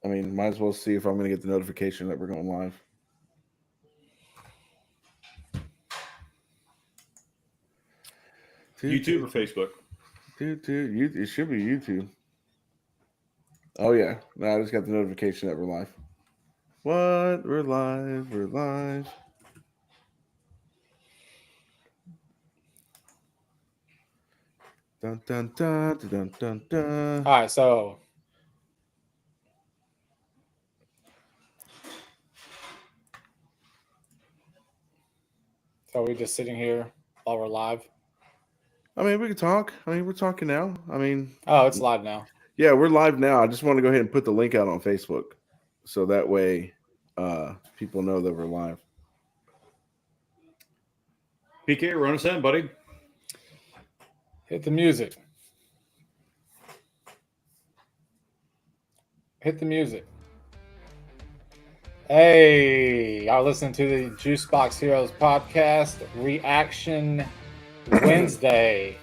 I mean, might as well see if I'm going to get the notification that we're going live. YouTube or Facebook? Dude, it should be YouTube. Oh yeah, no, I just got the notification that we're live. What? We're live. We're live. Dun dun dun dun dun dun. Dun. All right, so we're just sitting here while we're live. I mean, we can talk. I mean, we're talking now. I mean, Oh, it's live now. yeah, we're live now. I just want to go ahead and put the link out on Facebook, so that way, people know that we're live. PK, run us in, buddy. Hit the music. Hit the music. Hey, y'all listening to the Juicebox Heroes podcast reaction Wednesday.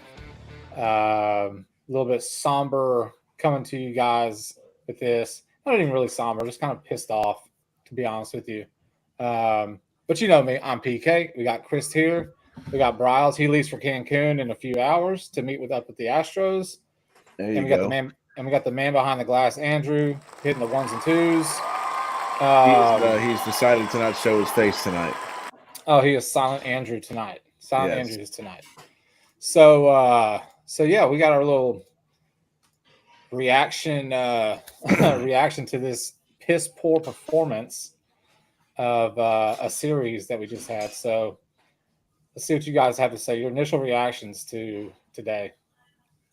A little bit somber coming to you guys with this. Not even really somber, just kind of pissed off, to be honest with you. But you know me, I'm PK. We got Chris here. We got Bryles. He leaves for Cancun in a few hours to meet with the Astros. There And you we go. got the man behind the glass, Andrew, hitting the ones and twos. He's decided to not show his face tonight. Oh, he is Silent Andrew tonight. Silent Yes. Andrew is tonight. So yeah, we got our little reaction reaction to this piss poor performance of a series that we just had. So let's see what you guys have to say. Your initial reactions to today,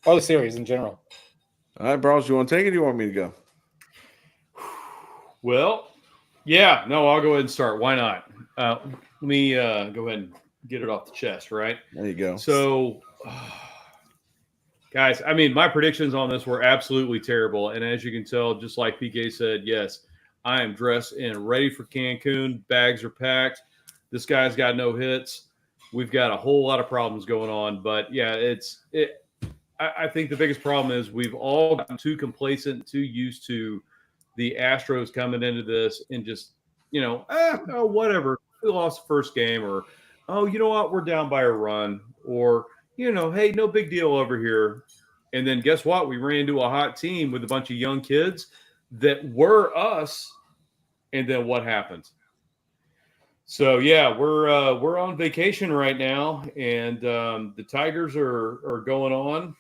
or the series in general. All right, bros, you want to take it? Or you want me to go? Well, yeah, no, I'll go ahead and start. Why not? Let me go ahead and get it off the chest, right? There you go. So, guys, I mean, my predictions on this were absolutely terrible. And as you can tell, just like PK said, yes, I am dressed and ready for Cancun. Bags are packed. This guy's got no hits. We've got a whole lot of problems going on. But yeah, I think the biggest problem is we've all gotten too complacent, too used to the Astros coming into this and just, whatever. We lost the first game, or, oh, you know what? We're down by a run, or, hey, no big deal over here. And then guess what? We ran into a hot team with a bunch of young kids that were us. And then what happens? So yeah, we're on vacation right now, and the Tigers are going on,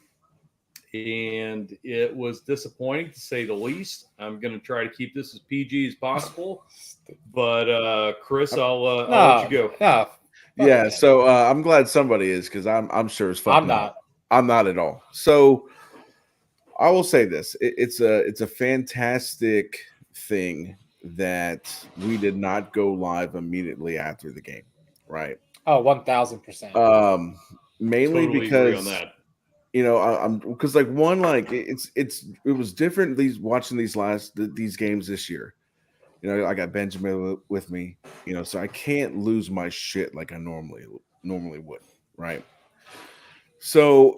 and it was disappointing to say the least. I'm going to try to keep this as PG as possible, but Chris, I'll let you go. No, Yeah, so I'm glad somebody is, because I'm sure as fuck I'm not. I'm not at all. So I will say this: it's a fantastic thing that we did not go live immediately after the game, right? Oh, 1,000%. Mainly Totally agree on because that. I'm because like one, like it was different watching these games this year. I got Benjamin with me, so I can't lose my shit like I normally would, right? So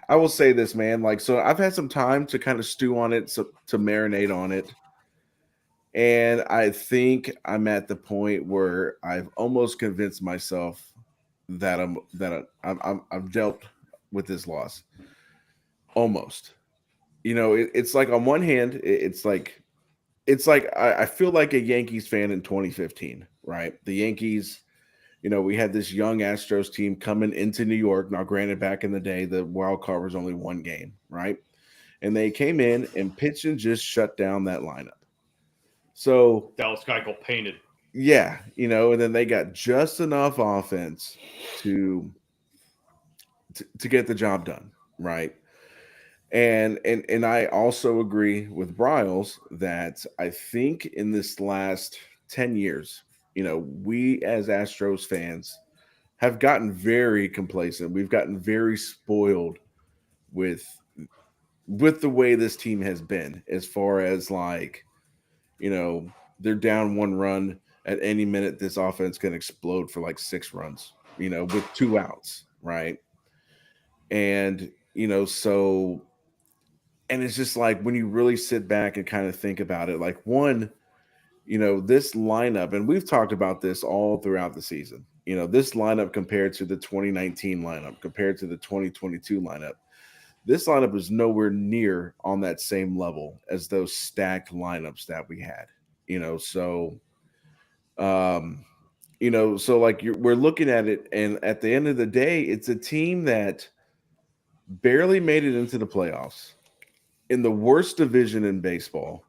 I will say this, man. Like, so I've had some time to kind of stew on it, to marinate on it, and I think I'm at the point where I've almost convinced myself that I've dealt with this loss. Almost, it's like on one hand, it's like I feel like a Yankees fan in 2015, right? The Yankees, we had this young Astros team coming into New York. Now, granted, back in the day, the wild card was only one game, right? And they came in and pitched and just shut down that lineup. So Dallas Keuchel painted. yeah, and then they got just enough offense to get the job done, right? And I also agree with Bryles that I think in this last 10 years, we as Astros fans have gotten very complacent. We've gotten very spoiled with the way this team has been, as far as like, they're down one run at any minute, this offense can explode for like 6 runs, with 2 outs, right? And so And it's just like when you really sit back and kind of think about it, like one, this lineup, and we've talked about this all throughout the season. This lineup compared to the 2019 lineup, compared to the 2022 lineup, this lineup is nowhere near on that same level as those stacked lineups that we had. So so like we're looking at it, and at the end of the day, it's a team that barely made it into the playoffs in the worst division in baseball.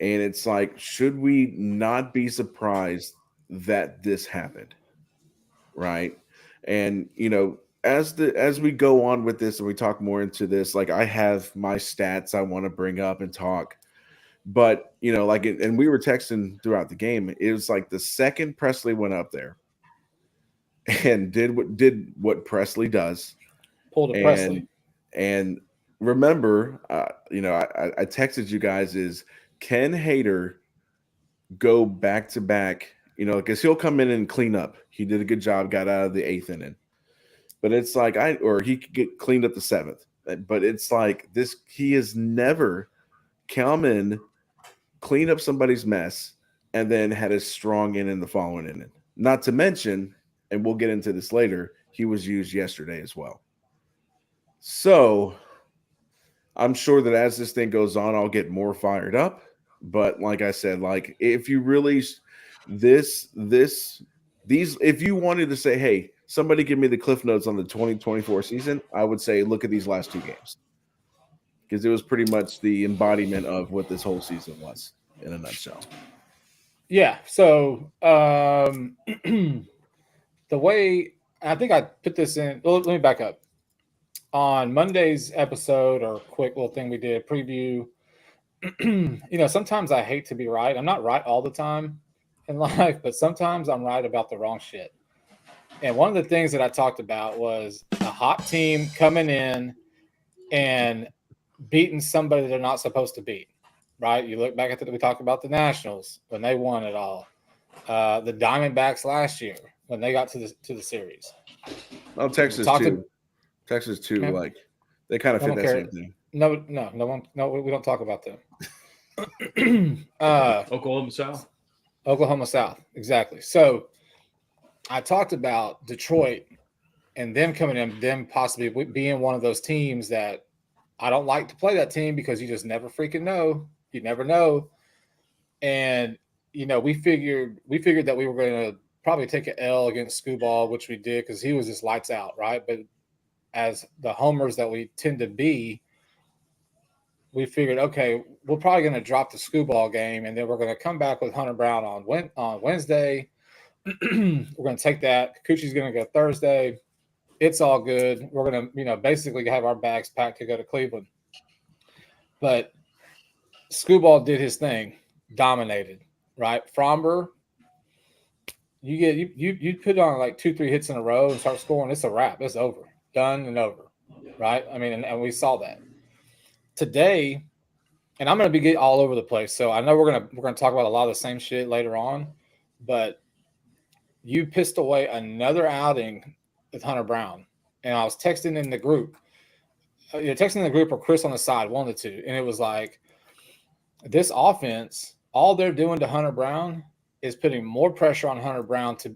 And it's like, should we not be surprised that this happened? Right. And as we go on with this and we talk more into this, like I have my stats I want to bring up and talk. But and we were texting throughout the game. It was like the second Presley went up there and did what Presley does. Pulled a Presley. And remember, I texted you guys, is can Hader go back to back? Because he'll come in and clean up. He did a good job, got out of the 8th inning. But it's like or he could get cleaned up the 7th. But it's like this, he has never come in, clean up somebody's mess, and then had a strong inning the following inning. Not to mention, and we'll get into this later, he was used yesterday as well. So I'm sure that as this thing goes on, I'll get more fired up. But like I said, like if you really these if you wanted to say, hey, somebody give me the Cliff Notes on the 2024 season, I would say look at these last 2 games. Because it was pretty much the embodiment of what this whole season was in a nutshell. Yeah. So the way I think I put this in, let me back up. On Monday's episode, or quick little thing we did, preview, sometimes I hate to be right. I'm not right all the time in life, but sometimes I'm right about the wrong shit. And one of the things that I talked about was a hot team coming in and beating somebody they're not supposed to beat, right? You look back at we talked about the Nationals when they won it all, the Diamondbacks last year when they got to the series. Oh, Texas too. Texas too. Man, like they kind of fit that same thing. No, we don't talk about them. Oklahoma South, exactly. So I talked about Detroit and them coming in, them possibly being one of those teams that I don't like to play that team because you just never freaking know. You never know. And, we figured that we were going to probably take an L against Skubal, which we did because he was just lights out, right? But as the homers that we tend to be, we figured, okay, we're probably going to drop the Skubal game, and then we're going to come back with Hunter Brown on Wednesday. We're going to take that. Kikuchi's going to go Thursday. It's all good. We're going to, basically have our bags packed to go to Cleveland. But Skubal did his thing, dominated, right? Fromber, you put on like 2-3 hits in a row and start scoring, it's a wrap. It's over. Done and over, right? I mean, and we saw that. Today, and I'm going to be all over the place, so I know we're going to talk about a lot of the same shit later on, but you pissed away another outing with Hunter Brown. And I was texting in the group. Or Chris on the side, one of the two. And it was like, this offense, all they're doing to Hunter Brown is putting more pressure on Hunter Brown to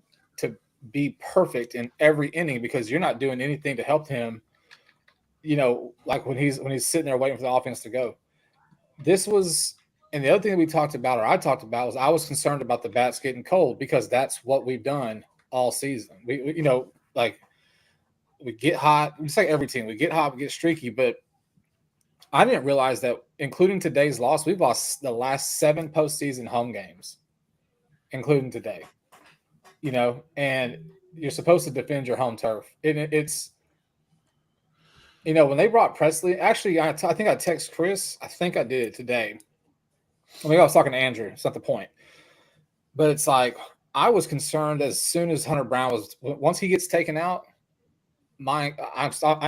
be perfect in every inning because you're not doing anything to help him, like when he's sitting there waiting for the offense to go. This was – and the other thing that we talked about, or I talked about, was I was concerned about the bats getting cold because that's what we've done all season. We get hot. Just like every team, we get hot, we get streaky. But I didn't realize that, including today's loss, we've lost the last 7 postseason home games, including today. And you're supposed to defend your home turf. It's when they brought Presley, actually, I think I texted Chris. I think I did it today. I was talking to Andrew. It's not the point. But it's like, I was concerned as soon as Hunter Brown once he gets taken out, I'm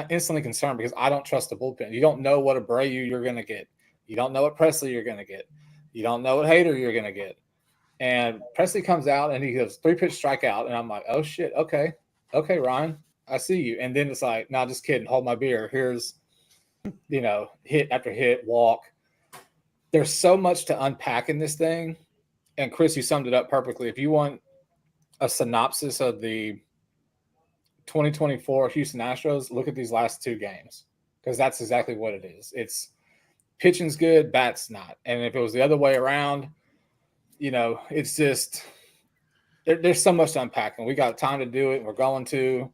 instantly concerned because I don't trust the bullpen. You don't know what Abreu you're going to get. You don't know what Presley you're going to get. You don't know what Hader you're going to get. And Presley comes out and he goes 3-pitch strikeout. And I'm like, oh, shit. Okay, Ryan, I see you. And then it's like, no, just kidding. Hold my beer. Here's hit after hit, walk. There's so much to unpack in this thing. And Chris, you summed it up perfectly. If you want a synopsis of the 2024 Houston Astros, look at these last 2 games, because that's exactly what it is. It's pitching's good, bat's not. And if it was the other way around, it's just there's so much to unpack, and we got time to do it. We're going to.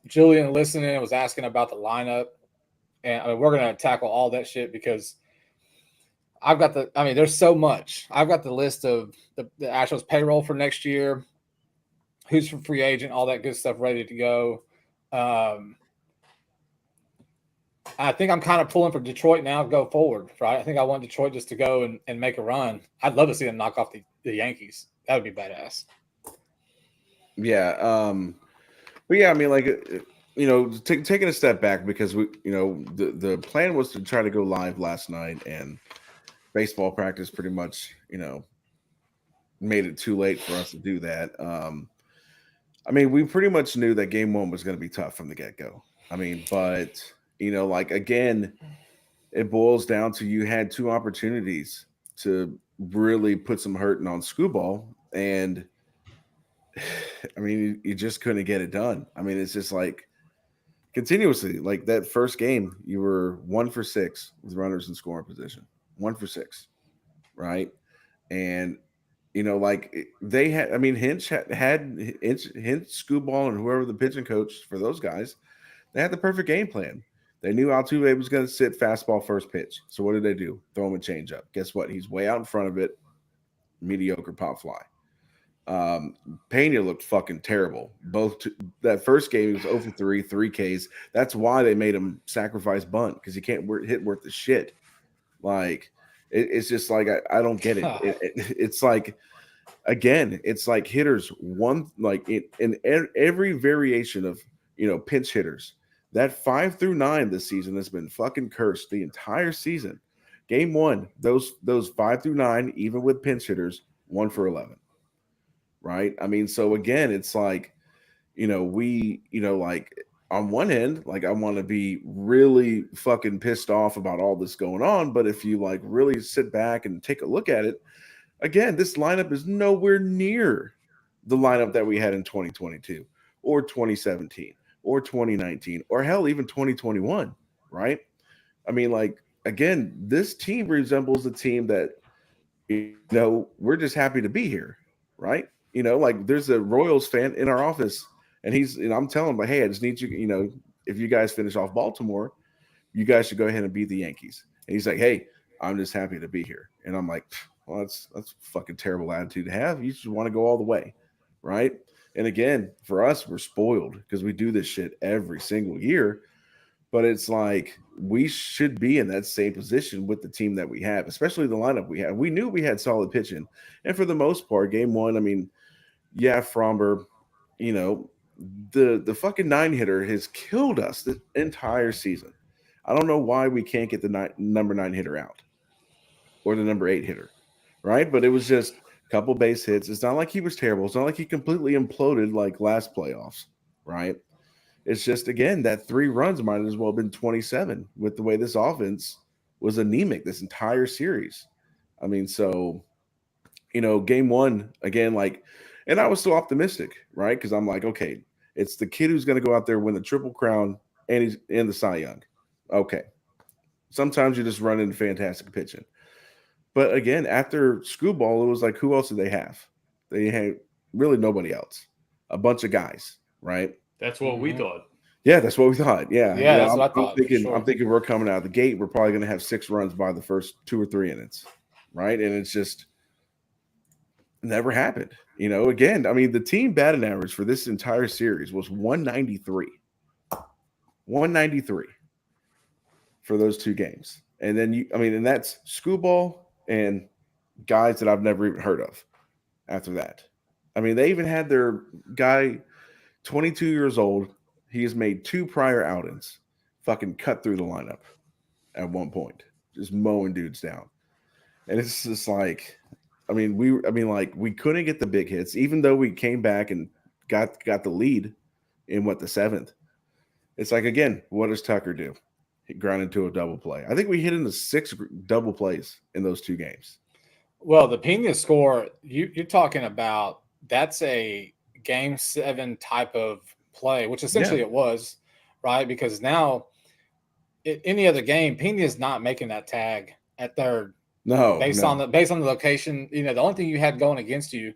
Julian listening was asking about the lineup, and we're going to tackle all that shit because there's so much. I've got the list of the Astros payroll for next year, who's for free agent, all that good stuff ready to go. I think I'm kind of pulling for Detroit now to go forward, right? I think I want Detroit just to go and make a run. I'd love to see them knock off the Yankees. That would be badass. Yeah. But yeah, I mean, like, taking a step back, because the plan was to try to go live last night, and baseball practice pretty much, made it too late for us to do that. I mean, we pretty much knew that game 1 was going to be tough from the get-go. I mean, but again, it boils down to you had 2 opportunities to really put some hurting on Skubal, and I mean, you just couldn't get it done. I mean, it's just like continuously, like that first game, you were 1 for 6 with runners in scoring position, 1 for 6, right? And they had, I mean, Hinch had Skubal, and whoever the pitching coach for those guys, they had the perfect game plan. They knew Altuve was going to sit fastball first pitch. So what did they do? Throw him a changeup. Guess what? He's way out in front of it. Mediocre pop fly. Pena looked fucking terrible. That first game, he was 0 for 3, 3 Ks. That's why they made him sacrifice bunt, because he can't hit worth the shit. Like, it's just like I don't get it. It's like, again, it's like hitters in every variation of pinch hitters. That 5 through 9 this season has been fucking cursed the entire season. Game 1, those 5 through 9, even with pinch hitters, 1 for 11. Right? I mean, so again, it's like, like on one end, like I want to be really fucking pissed off about all this going on. But if you like really sit back and take a look at it, again, this lineup is nowhere near the lineup that we had in 2022 or 2017 or 2019 or hell, even 2021. Right? I mean, like, again, this team resembles a team that, we're just happy to be here. Right? Like there's a Royals fan in our office, and I'm telling him, like, hey, I just need you, if you guys finish off Baltimore, you guys should go ahead and beat the Yankees. And he's like, hey, I'm just happy to be here. And I'm like, well, that's a fucking terrible attitude to have. You just want to go all the way. Right? And again, for us, we're spoiled because we do this shit every single year. But it's like we should be in that same position with the team that we have, especially the lineup we have. We knew we had solid pitching. And for the most part, game 1, I mean, yeah, Fromber, the fucking 9-hitter has killed us the entire season. I don't know why we can't get the number 9 hitter out or the number 8 hitter, right? But it was just a couple base hits. It's not like he was terrible. It's not like he completely imploded like last playoffs, right? It's just, again, that 3 runs might as well have been 27 with the way this offense was anemic this entire series. I mean, so, game 1, again, like, and I was still optimistic, right? Because I'm like, okay, it's the kid who's going to go out there, win the Triple Crown, and he's in the Cy Young. Okay. Sometimes you just run into fantastic pitching. But again, after Skubal, it was like, who else did they have? They had really nobody else. A bunch of guys, right? That's what we thought. Yeah, that's what we thought. Yeah. Yeah, that's what I thought. I'm thinking we're coming out of the gate. We're probably going to have 6 runs by the first 2 or 3 innings, right? And it's just never happened. Again, I mean, the team batting average for this entire series was 193. 193 for those 2 games. And then and that's Skubal and guys that I've never even heard of after that. I mean, they even had their guy, 22 years old. He has made 2 prior outings, fucking cut through the lineup at one point, just mowing dudes down. And it's just like, we couldn't get the big hits, even though we came back and got the lead in the 7th. It's like, again, what does Tucker do? He grounded to a double play. I think we hit into 6 double plays in those 2 games. Well, the Pena score, you're talking about, that's a game 7 type of play, which essentially it was, right? Because now, any other game, Pena is not making that tag at third. No, based no. on the location. The only thing you had going against you,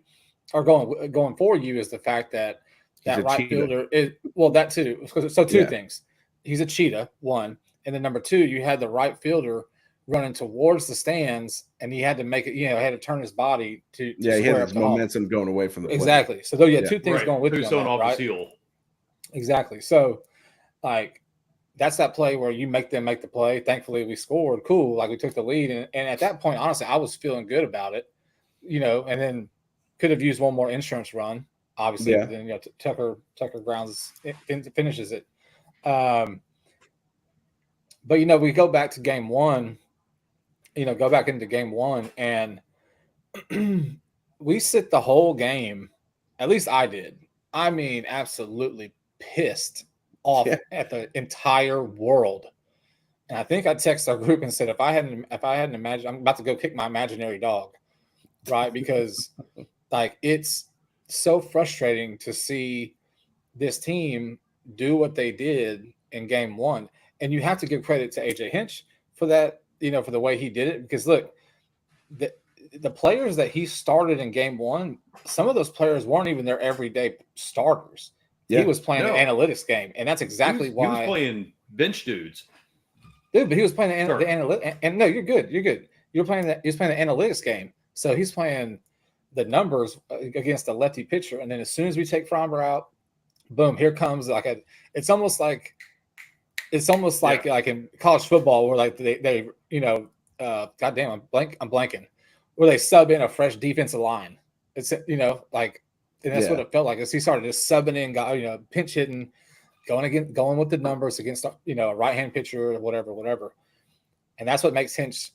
or going for you, is the fact that right fielder is, well, that too. So 2 things. He's a cheetah, 1, and then number 2, you had the right fielder running towards the stands, and he had to make it. Had to turn his body to he had his momentum going away from the play. Exactly. So you had 2 things going with you on that, off right? the seal. Exactly. So, like, that's that play where you make them make the play. Thankfully, we scored. Cool. Like, we took the lead. And at that point, honestly, I was feeling good about it, and then could have used one more insurance run, obviously. Yeah. But then, Tucker grounds, finishes it. But, we go back to game 1, go back into game 1, and we sit the whole game. At least I did. I mean, absolutely pissed off at the entire world. And I think I texted our group and said, if I hadn't imagined, I'm about to go kick my imaginary dog, right? Because like, it's so frustrating to see this team do what they did in game 1. And you have to give credit to AJ Hinch for that, for the way he did it. Because look, the players that he started in game 1, some of those players weren't even their everyday starters. He was playing an analytics game, and that's exactly why he was playing bench dudes. Dude, but he was playing the analytics. And no, you're good. He was playing the analytics game. So he's playing the numbers against a lefty pitcher, and then as soon as we take Fromber out, boom, here comes it's almost like like in college football where like they goddamn, I'm blanking, where they sub in a fresh defensive line. It's and that's what it felt like as he started just subbing in, pinch hitting, going with the numbers against a right-hand pitcher or whatever. And that's what makes Hinch.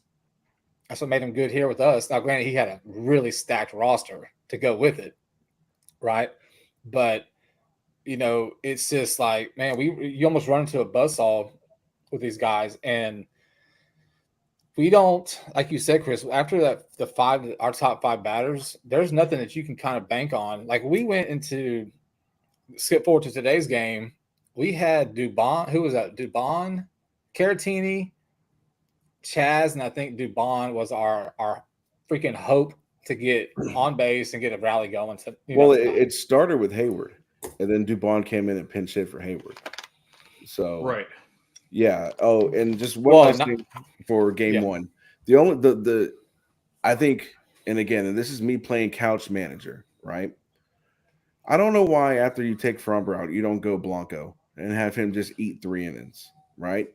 That's what made him good here with us. Now, granted, he had a really stacked roster to go with it, right? But it's just like, man, you almost run into a buzzsaw with these guys, and we don't, like you said, Chris, after our top 5 batters, there's nothing that you can kind of bank on. Like, we went into, skip forward to today's game, we had Dubon. Who was that? Dubon, Caratini, Chaz, and I think Dubon was our freaking hope to get on base and get a rally going. It started with Hayward, and then Dubon came in and pinch hit for Hayward. So right. Yeah. Oh, and just one last thing for game 1. I think, and again, and this is me playing couch manager, right? I don't know why after you take Fromber out, you don't go Blanco and have him just eat 3 innings, right?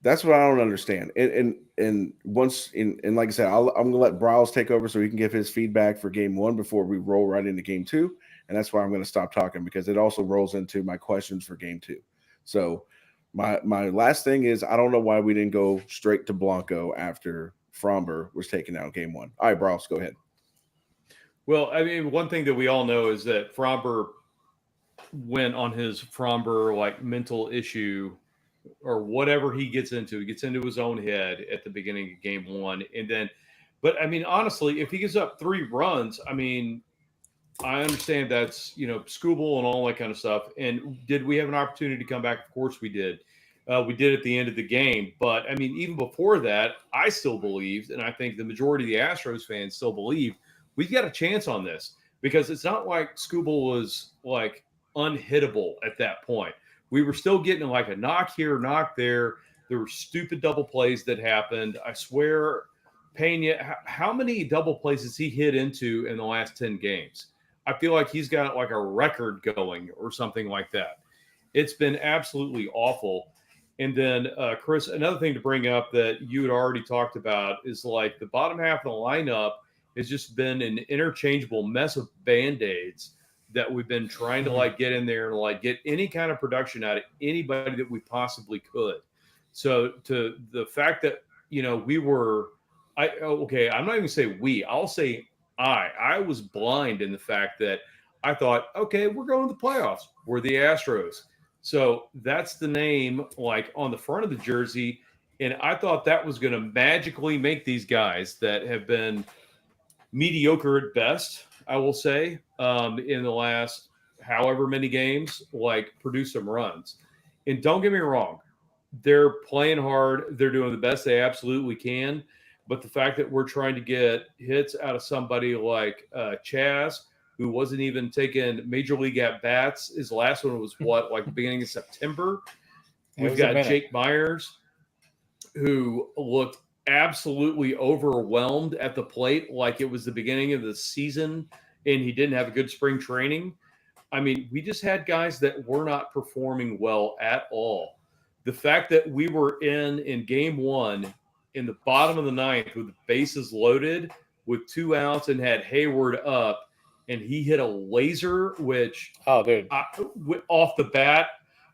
That's what I don't understand. And once, and like I said, I'm gonna let Browse take over so he can give his feedback for game 1 before we roll right into game 2. And that's why I'm going to stop talking, because it also rolls into my questions for game 2. So my last thing is, I don't know why we didn't go straight to Blanco after Fromber was taken out game 1. All right, Browse, go ahead. Well, I mean, one thing that we all know is that Fromber went on his Fromber mental issue or whatever he gets into his own head at the beginning of game 1. And then, but I mean, honestly, if he gives up 3 runs, I mean, I understand that's, Skubal and all that kind of stuff. And did we have an opportunity to come back? Of course we did. We did at the end of the game. But, I mean, even before that, I still believed, and I think the majority of the Astros fans still believe, we've got a chance on this, because it's not like Skubal was, unhittable at that point. We were still getting a knock here, knock there. There were stupid double plays that happened. I swear, Pena, how many double plays has he hit into in the last 10 games? I feel like he's got a record going or something like that. It's been absolutely awful. And then, Chris, another thing to bring up that you had already talked about is the bottom half of the lineup has just been an interchangeable mess of Band-Aids that we've been trying to get in there and get any kind of production out of anybody that we possibly could. So to the fact that, we were, I'm not even going to say we, I'll say I was blind in the fact that I thought, okay, we're going to the playoffs. We're the Astros. So that's the name like on the front of the jersey. And I thought that was going to magically make these guys that have been mediocre at best, I will say, in the last however many games, like produce some runs. And don't get me wrong, they're playing hard. They're doing the best they absolutely can. But the fact that we're trying to get hits out of somebody like Chaz, who wasn't even taking major league at bats, his last one was what, like the beginning of September. We've got Jake Myers, who looked absolutely overwhelmed at the plate, like it was the beginning of the season, and he didn't have a good spring training. I mean, we just had guys that were not performing well at all. The fact that we were in game one in the bottom of the ninth with the bases loaded with 2 outs and had Hayward up, and he hit a laser, which off the bat,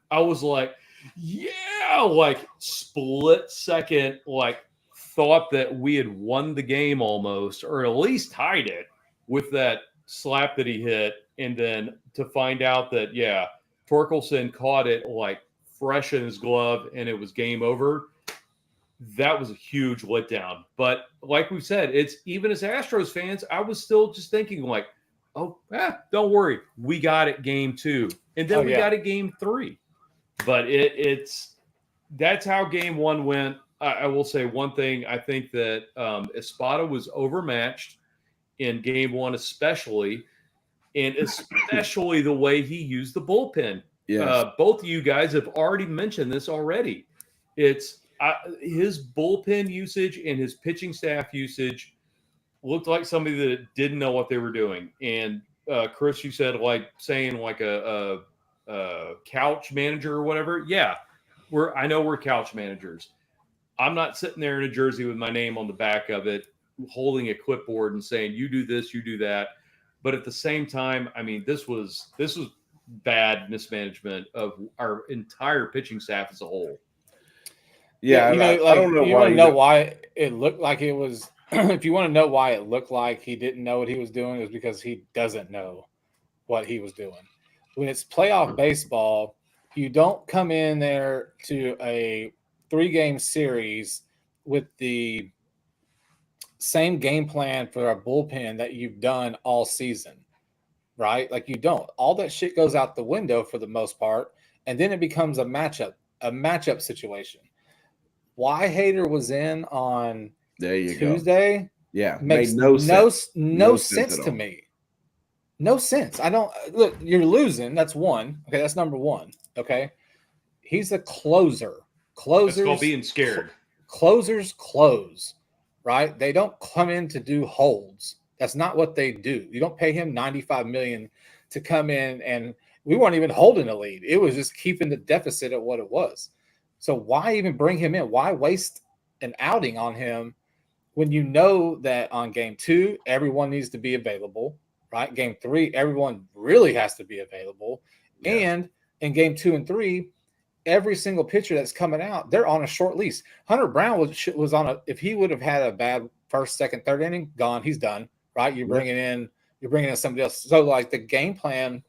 I was like, yeah, like split second, like thought that we had won the game almost, or at least tied it with that slap that he hit. And then to find out that, yeah, Torkelson caught it like fresh in his glove and it was game over. That was a huge letdown. But like we said, it's even as Astros fans, I was still just thinking like, don't worry. We got it game 2. And then we got it game 3. But that's how game 1 went. I will say one thing. I think that Espada was overmatched in game 1, especially the way he used the bullpen. Yes. Both of you guys have already mentioned this already. It's his bullpen usage and his pitching staff usage looked like somebody that didn't know what they were doing. And Chris, you said saying a couch manager or whatever. Yeah, I know we're couch managers. I'm not sitting there in a jersey with my name on the back of it, holding a clipboard and saying, you do this, you do that. But at the same time, I mean, this was bad mismanagement of our entire pitching staff as a whole. Yeah, I don't know why. You want to know why it looked like it was. If you want to know why it looked like he didn't know what he was doing, is because he doesn't know what he was doing. When it's playoff baseball, you don't come in there to a 3-game series with the same game plan for a bullpen that you've done all season, right? Like you don't. All that shit goes out the window for the most part, and then it becomes a matchup situation. Why Hader was in on Tuesday? Go. Yeah, makes no sense to me. No sense. I don't look. You're losing. That's one. Okay, that's number one. Okay, he's a closer. Closers. That's called being scared. Closers close, right? They don't come in to do holds. That's not what they do. You don't pay him $95 million to come in, and we weren't even holding a lead. It was just keeping the deficit at what it was. So why even bring him in? Why waste an outing on him when you know that on game 2, everyone needs to be available, right? Game 3, everyone really has to be available. Yeah. And in game 2 and 3, every single pitcher that's coming out, they're on a short lease. Hunter Brown was on if he would have had a bad first, second, third inning, gone, he's done, right? You're bringing in somebody else. So like the game plan,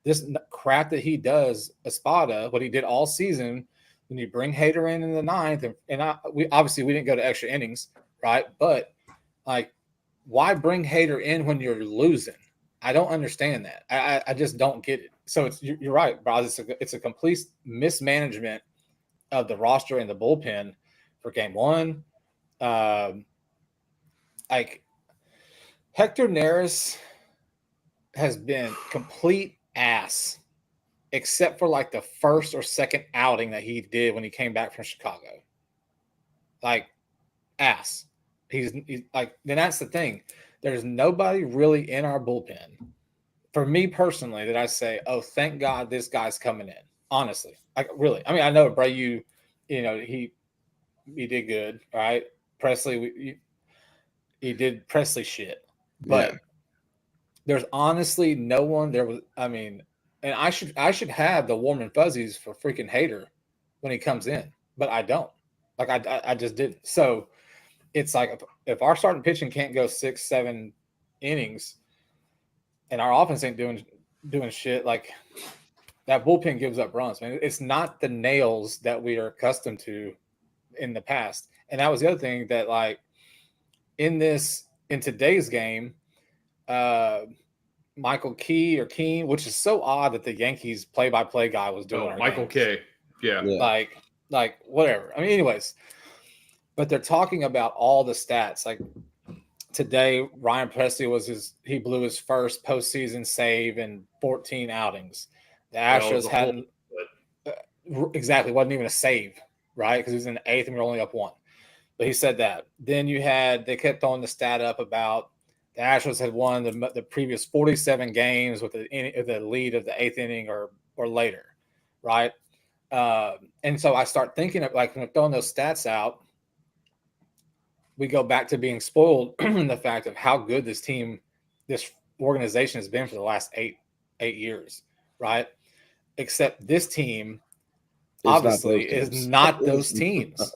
this crap that he does, Espada, what he did all season, when you bring Hader in the 9th, we didn't go to extra innings, right? But like, why bring Hader in when you're losing? I don't understand that. I just don't get it. So you're right, Braz. It's a complete mismanagement of the roster and the bullpen for game 1. Like Hector Neris has been complete ass, except for like the first or second outing that he did when he came back from Chicago. Like ass. He's like, then that's the thing. There's nobody really in our bullpen, for me personally, that I say, oh, thank God this guy's coming in. Honestly, like really. I mean, I know Bray, he did good, right? Presley, he did Presley shit, but there's honestly no one there was. I mean, and I should have the warm and fuzzies for freaking Hader when he comes in, but I don't. Like I just didn't. So it's like if our starting pitching can't go 6-7 innings, and our offense ain't doing shit, like that bullpen gives up runs, man. It's not the nails that we are accustomed to in the past. And that was the other thing that, like, in today's game, Michael Keane, which is so odd that the Yankees play-by-play guy was doing Michael games. K. Yeah. Like whatever. I mean, anyways, but they're talking about all the stats. Like today, Ryan Pressly he blew his first postseason save in 14 outings. The Astros hadn't exactly wasn't even a save, right? Because he was in the 8th and we were only up 1. But he said that. Then they kept throwing the stat up about the Astros had won the previous 47 games with the lead of the 8th inning or later, right? And so I start thinking of, like, when I'm throwing those stats out, we go back to being spoiled in the fact of how good this organization has been for the last eight years, right? Except this team obviously is not those teams.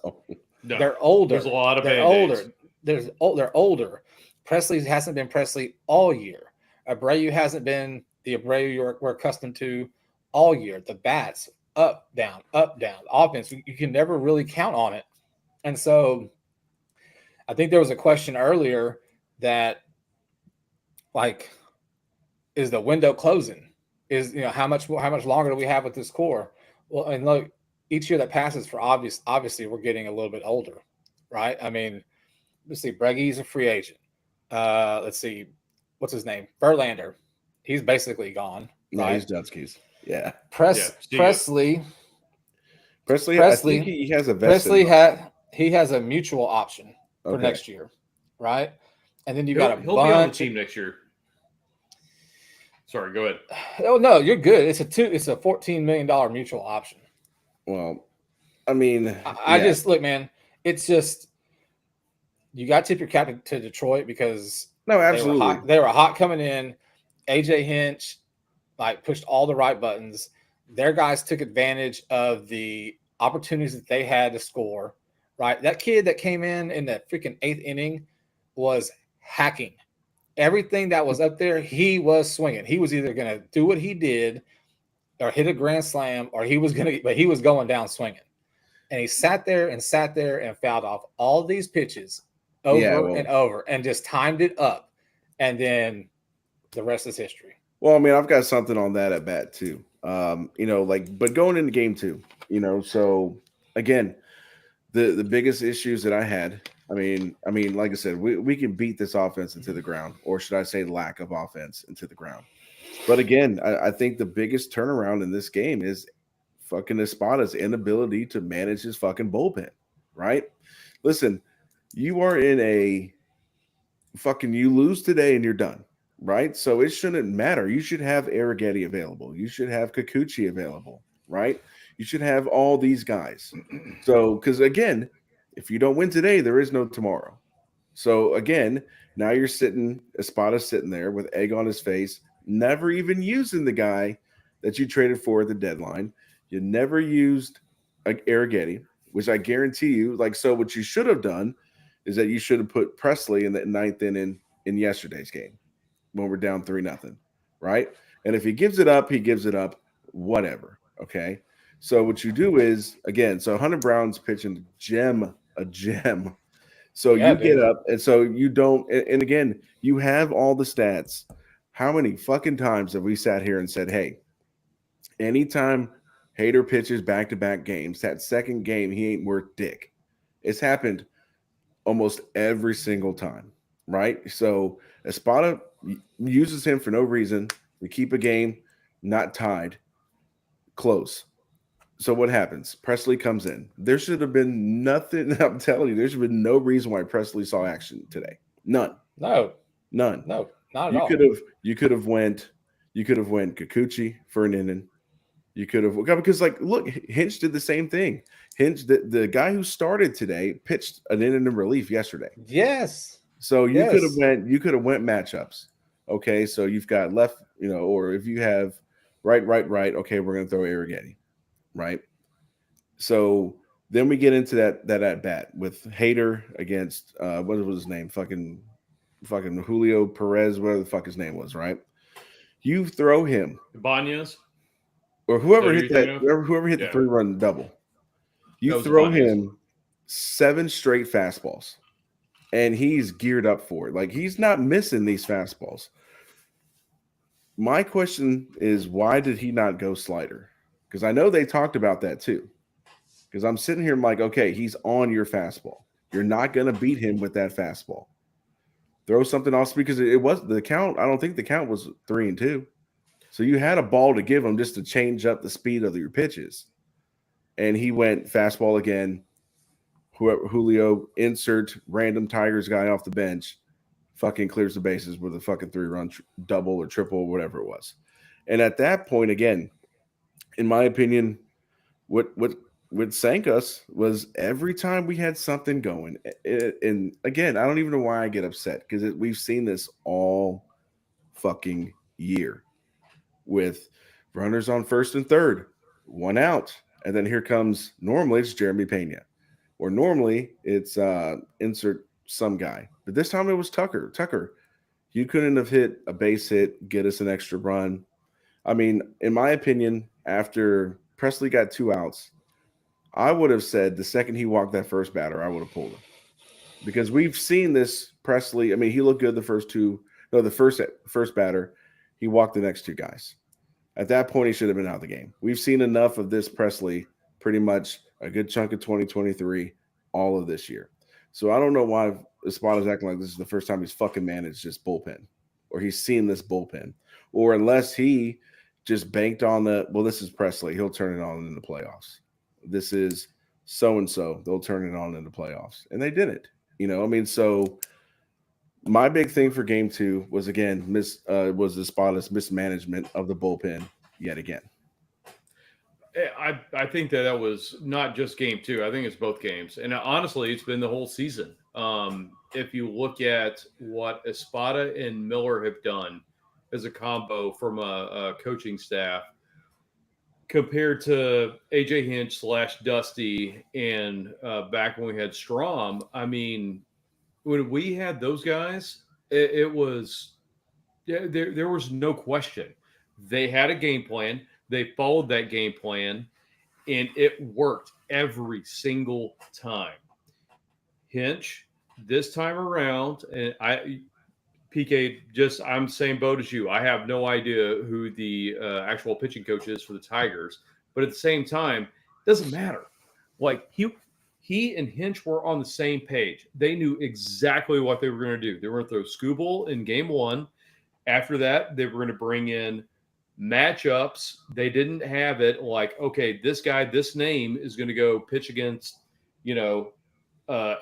No. They're older. There's a lot of they're older. They're older. Pressly hasn't been Pressly all year. Abreu hasn't been the Abreu we're accustomed to all year. The bats up, down, offense. You can never really count on it. And so I think there was a question earlier that, like, is the window closing? How much longer do we have with this core? Well, and look, each year that passes obviously we're getting a little bit older, right? I mean, let's see, Brege's a free agent. Let's see, what's his name? Verlander. He's basically gone. No, right? he's Dutsky's. Yeah. Pressly. I think he has a vested. He has a mutual option for next year, right? And then he'll be on the team next year. Sorry, go ahead. Oh no, you're good. It's a $14 million mutual option. Well, I mean, I just look, man. It's just you got to tip your cap to Detroit because absolutely they were hot coming in. AJ Hinch pushed all the right buttons. Their guys took advantage of the opportunities that they had to score. Right, that kid that came in the freaking 8th inning was hacking. Everything that was up there, he was swinging. He was either going to do what he did or hit a grand slam, or he was going down swinging. And he sat there and fouled off all these pitches over and over and just timed it up. And then the rest is history. Well, I mean, I've got something on that at bat too. But going into game 2, so again, the biggest issues that I had, I mean, like I said, we can beat this offense into the ground, or should I say lack of offense into the ground. But again, I think the biggest turnaround in this game is fucking Espada's inability to manage his fucking bullpen, right? Listen, you are in you lose today and you're done, right? So it shouldn't matter. You should have Arrighetti available. You should have Kikuchi available, right? You should have all these guys. So, because again, if you don't win today, there is no tomorrow. So again, now Espada's sitting there with egg on his face, never even using the guy that you traded for at the deadline. You never used Arrighetti, which I guarantee you, so what you should have done is that you should have put Pressly in the 9th inning in yesterday's game when we're down 3-0, right? And if he gives it up, whatever, okay? So what you do is, again, so Hunter Brown's pitching a gem. So you get up, and so you don't, and again, you have all the stats. How many fucking times have we sat here and said, hey, anytime Hader pitches back-to-back games, that second game, he ain't worth dick. It's happened almost every single time, right? So Espada uses him for no reason. We keep a game not tied, close. So what happens? Pressly comes in. There should have been nothing. I'm telling you, there should have been no reason why Pressly saw action today. None. No. None. No. Not at all. You could have went Kikuchi for an inning. You could have, because look, Hinch did the same thing. Hinch, the guy who started today, pitched an inning in relief yesterday. Yes. So you could have went matchups. Okay, so you've got left, or if you have right. Okay, we're gonna throw Arrighetti. Right. So then we get into that at bat with Hader against what was his name? Fucking Julio Perez, whatever the fuck his name was, right? You throw him. Ibanez. or whoever So hit you're thinking of? whoever hit the Yeah. 3-run double. You That was throw Vontae's. him 7 straight fastballs, and he's geared up for it. Like, he's not missing these fastballs. My question is, why did he not go slider? Because I know they talked about that too. Because I'm sitting here, I'm like, okay, he's on your fastball. You're not going to beat him with that fastball. Throw something else, because it was the count. I don't think the count was 3-2. So you had a ball to give him just to change up the speed of your pitches. And he went fastball again. Julio, insert random Tigers guy off the bench, fucking clears the bases with a fucking 3-run double or triple or whatever it was. And at that point, again, in my opinion, what sank us was every time we had something going. And again, I don't even know why I get upset, because we've seen this all fucking year with runners on first and third, 1 out. And then here comes, normally it's Jeremy Pena, or normally it's insert some guy. But this time it was Tucker. Tucker, you couldn't have hit a base hit, get us an extra run. I mean, in my opinion, after Presley got 2 outs, I would have said the second he walked that first batter, I would have pulled him. Because we've seen this Presley. I mean, he looked good the first batter. He walked the next 2 guys. At that point, he should have been out of the game. We've seen enough of this Presley pretty much a good chunk of 2023, all of this year. So I don't know why Espada's acting like this is the first time he's fucking managed this bullpen, or he's seen this bullpen, or unless he just banked on this is Presley. He'll turn it on in the playoffs. This is so-and-so. They'll turn it on in the playoffs. And they didn't. So my big thing for game 2 was, again, was Espada's mismanagement of the bullpen yet again. I think that was not just game 2. I think it's both games. And honestly, it's been the whole season. If you look at what Espada and Miller have done as a combo from a coaching staff compared to AJ Hinch / Dusty and back when we had Strom, I mean, when we had those guys, it was there was no question. They had a game plan. They followed that game plan, and it worked every single time. Hinch, this time around, and PK, I'm same boat as you. I have no idea who the actual pitching coach is for the Tigers, but at the same time, it doesn't matter. Like, he and Hinch were on the same page. They knew exactly what they were going to do. They were going to throw Skubal in game 1. After that, they were going to bring in matchups. They didn't have it like, okay, this guy, this name is going to go pitch against,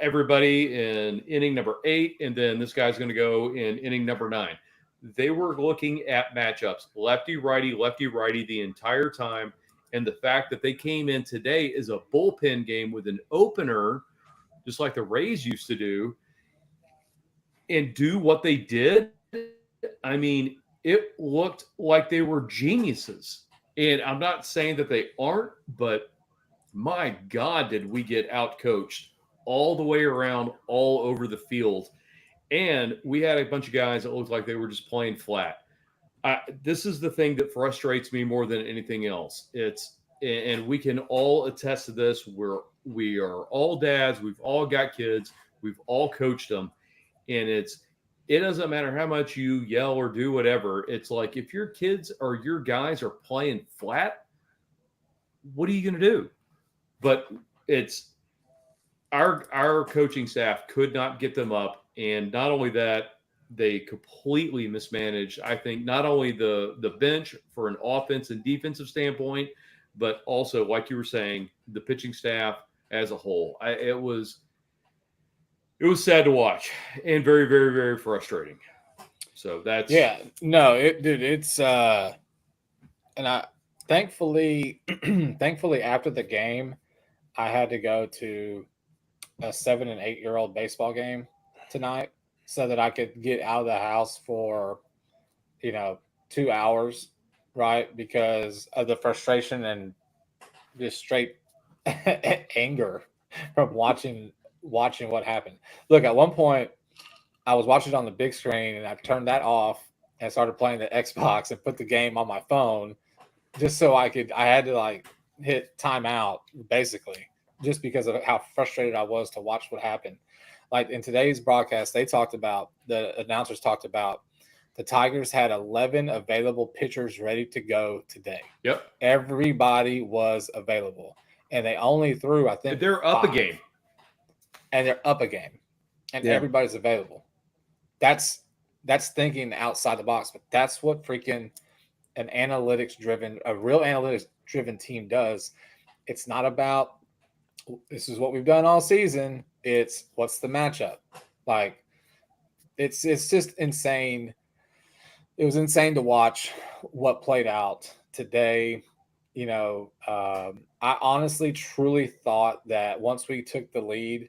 everybody in inning number 8, and then this guy's going to go in inning number 9. They were looking at matchups, lefty, righty the entire time. And the fact that they came in today is a bullpen game with an opener, just like the Rays used to do, and do what they did, I mean, it looked like they were geniuses. And I'm not saying that they aren't, but my God, did we get outcoached all the way around, all over the field. And we had a bunch of guys that looked like they were just playing flat. This is the thing that frustrates me more than anything else. And we can all attest to this. We are all dads. We've all got kids. We've all coached them. And it doesn't matter how much you yell or do whatever. It's like, if your kids or your guys are playing flat, what are you going to do? But it's our coaching staff could not get them up. And not only that, they completely mismanaged, I think, not only the bench for an offense and defensive standpoint, but also, like you were saying, the pitching staff as a whole. It was sad to watch and very, very, very frustrating. So that's it's and I thankfully after the game, I had to go to a 7 and 8 year old baseball game tonight so that I could get out of the house for 2 hours, right? Because of the frustration and just straight anger from watching what happened. Look, at one point I was watching it on the big screen and I turned that off and started playing the Xbox and put the game on my phone just so I had to like hit timeout basically, just because of how frustrated I was to watch what happened. Like in today's broadcast, the announcers talked about the Tigers had 11 available pitchers ready to go today. Yep. Everybody was available, and they only threw, I think, They're up 5. a game. And they're up a game, and Yeah. everybody's available. That's thinking outside the box, but that's what freaking a real analytics driven team does. It's not about this is what we've done all season. It's what's the matchup. Like it's just insane. It was insane to watch what played out today. I honestly truly thought that once we took the lead,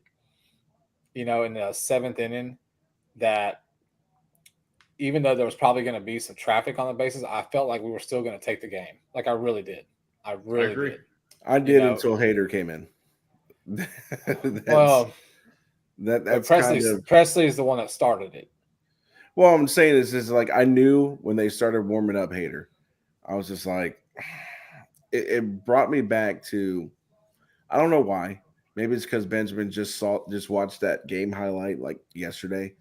in the 7th inning, that even though there was probably going to be some traffic on the bases, I felt like we were still going to take the game. Like I really did. I really agree. did. I did until Hader came in. That's Presley is the one that started it. Well, I'm saying is like I knew when they started warming up Hader, I was just like, it brought me back to, I don't know why. Maybe it's because Benjamin just watched that game highlight like yesterday.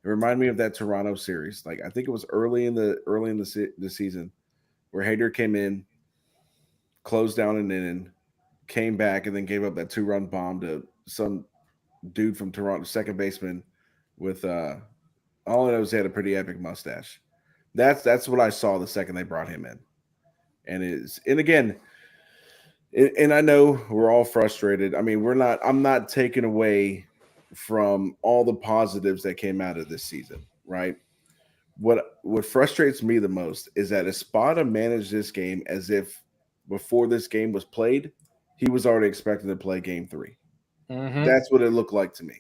It reminded me of that Toronto series. Like I think it was early in the season where Hader came in, closed down an inning, came back, and then gave up that 2-run bomb to some dude from Toronto, second baseman, with all I know is he had a pretty epic mustache. That's what I saw the second they brought him in. And again, and I know we're all frustrated. I mean, I'm not taking away from all the positives that came out of this season, right? What frustrates me the most is that Espada managed this game as if before this game was played, he was already expected to play game 3. Mm-hmm. That's what it looked like to me.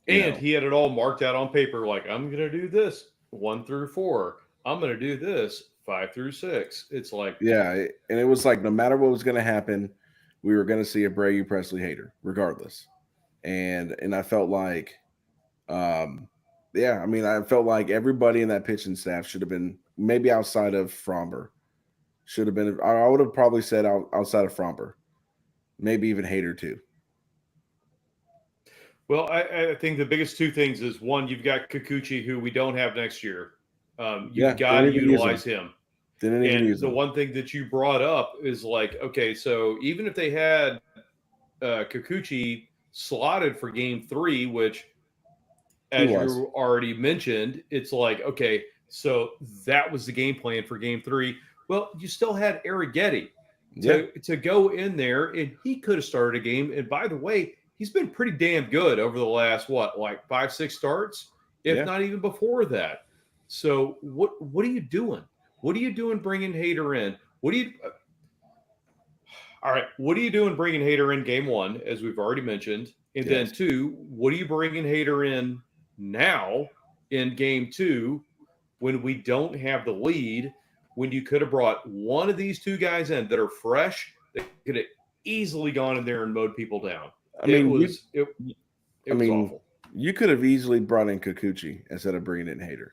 And he had it all marked out on paper, like I'm going to do this 1 through 4. I'm going to do this 5 through 6. It's like, yeah, and it was like no matter what was going to happen, we were going to see Abreu Presley Hader regardless. And I felt like, I felt like everybody in that pitching staff should have been, maybe outside of Fromber, should have been. I would have probably said outside of Fromber, maybe even Hader too. Well, I think the biggest two things is, one, you've got Kikuchi, who we don't have next year. You've got to utilize him. And the one thing that you brought up is like, okay, so even if they had Kikuchi slotted for game 3, which, as you already mentioned, it's like, okay, so that was the game plan for game 3. Well, you still had Arrighetti to go in there, and he could have started a game. And by the way, he's been pretty damn good over the last, 5-6 starts, if not even before that. So what are you doing? What are you doing bringing Hader in? What are you doing bringing Hader in game 1, as we've already mentioned? And then 2, what are you bringing Hader in now in game 2 when we don't have the lead, when you could have brought one of these 2 guys in that are fresh, that could have easily gone in there and mowed people down? It was awful. You could have easily brought in Kikuchi instead of bringing in Hader.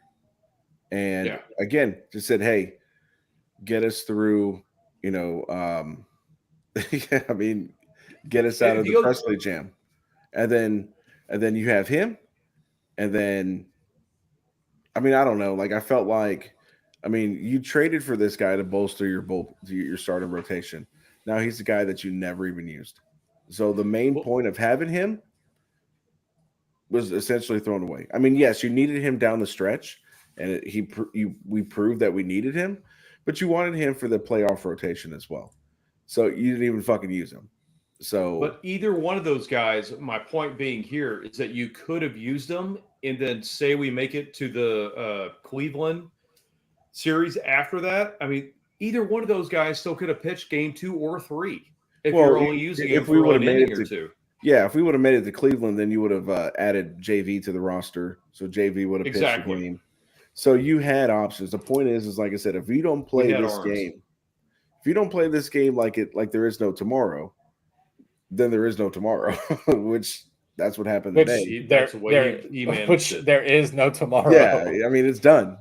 And again, just said, hey, get us through, get us out of the Presley jam. And then you have him. And then, I don't know. Like, I felt like, you traded for this guy to bolster your starting rotation. Now he's the guy that you never even used. So the main point of having him was essentially thrown away. Yes, you needed him down the stretch, and we proved that we needed him, but you wanted him for the playoff rotation as well. So you didn't even fucking use him. So, but either one of those guys, my point being here is that you could have used them, and then say we make it to the Cleveland series after that. Either one of those guys still could have pitched game 2 or 3 if you're only using him for an inning or 2. Yeah, if we would have made it to Cleveland, then you would have added JV to the roster, so JV would have pitched the game. So you had options. The point is like I said, if you don't play this game, like there is no tomorrow, then there is no tomorrow, which that's what happened today. That's the way he managed it. There is no tomorrow. Yeah, it's done.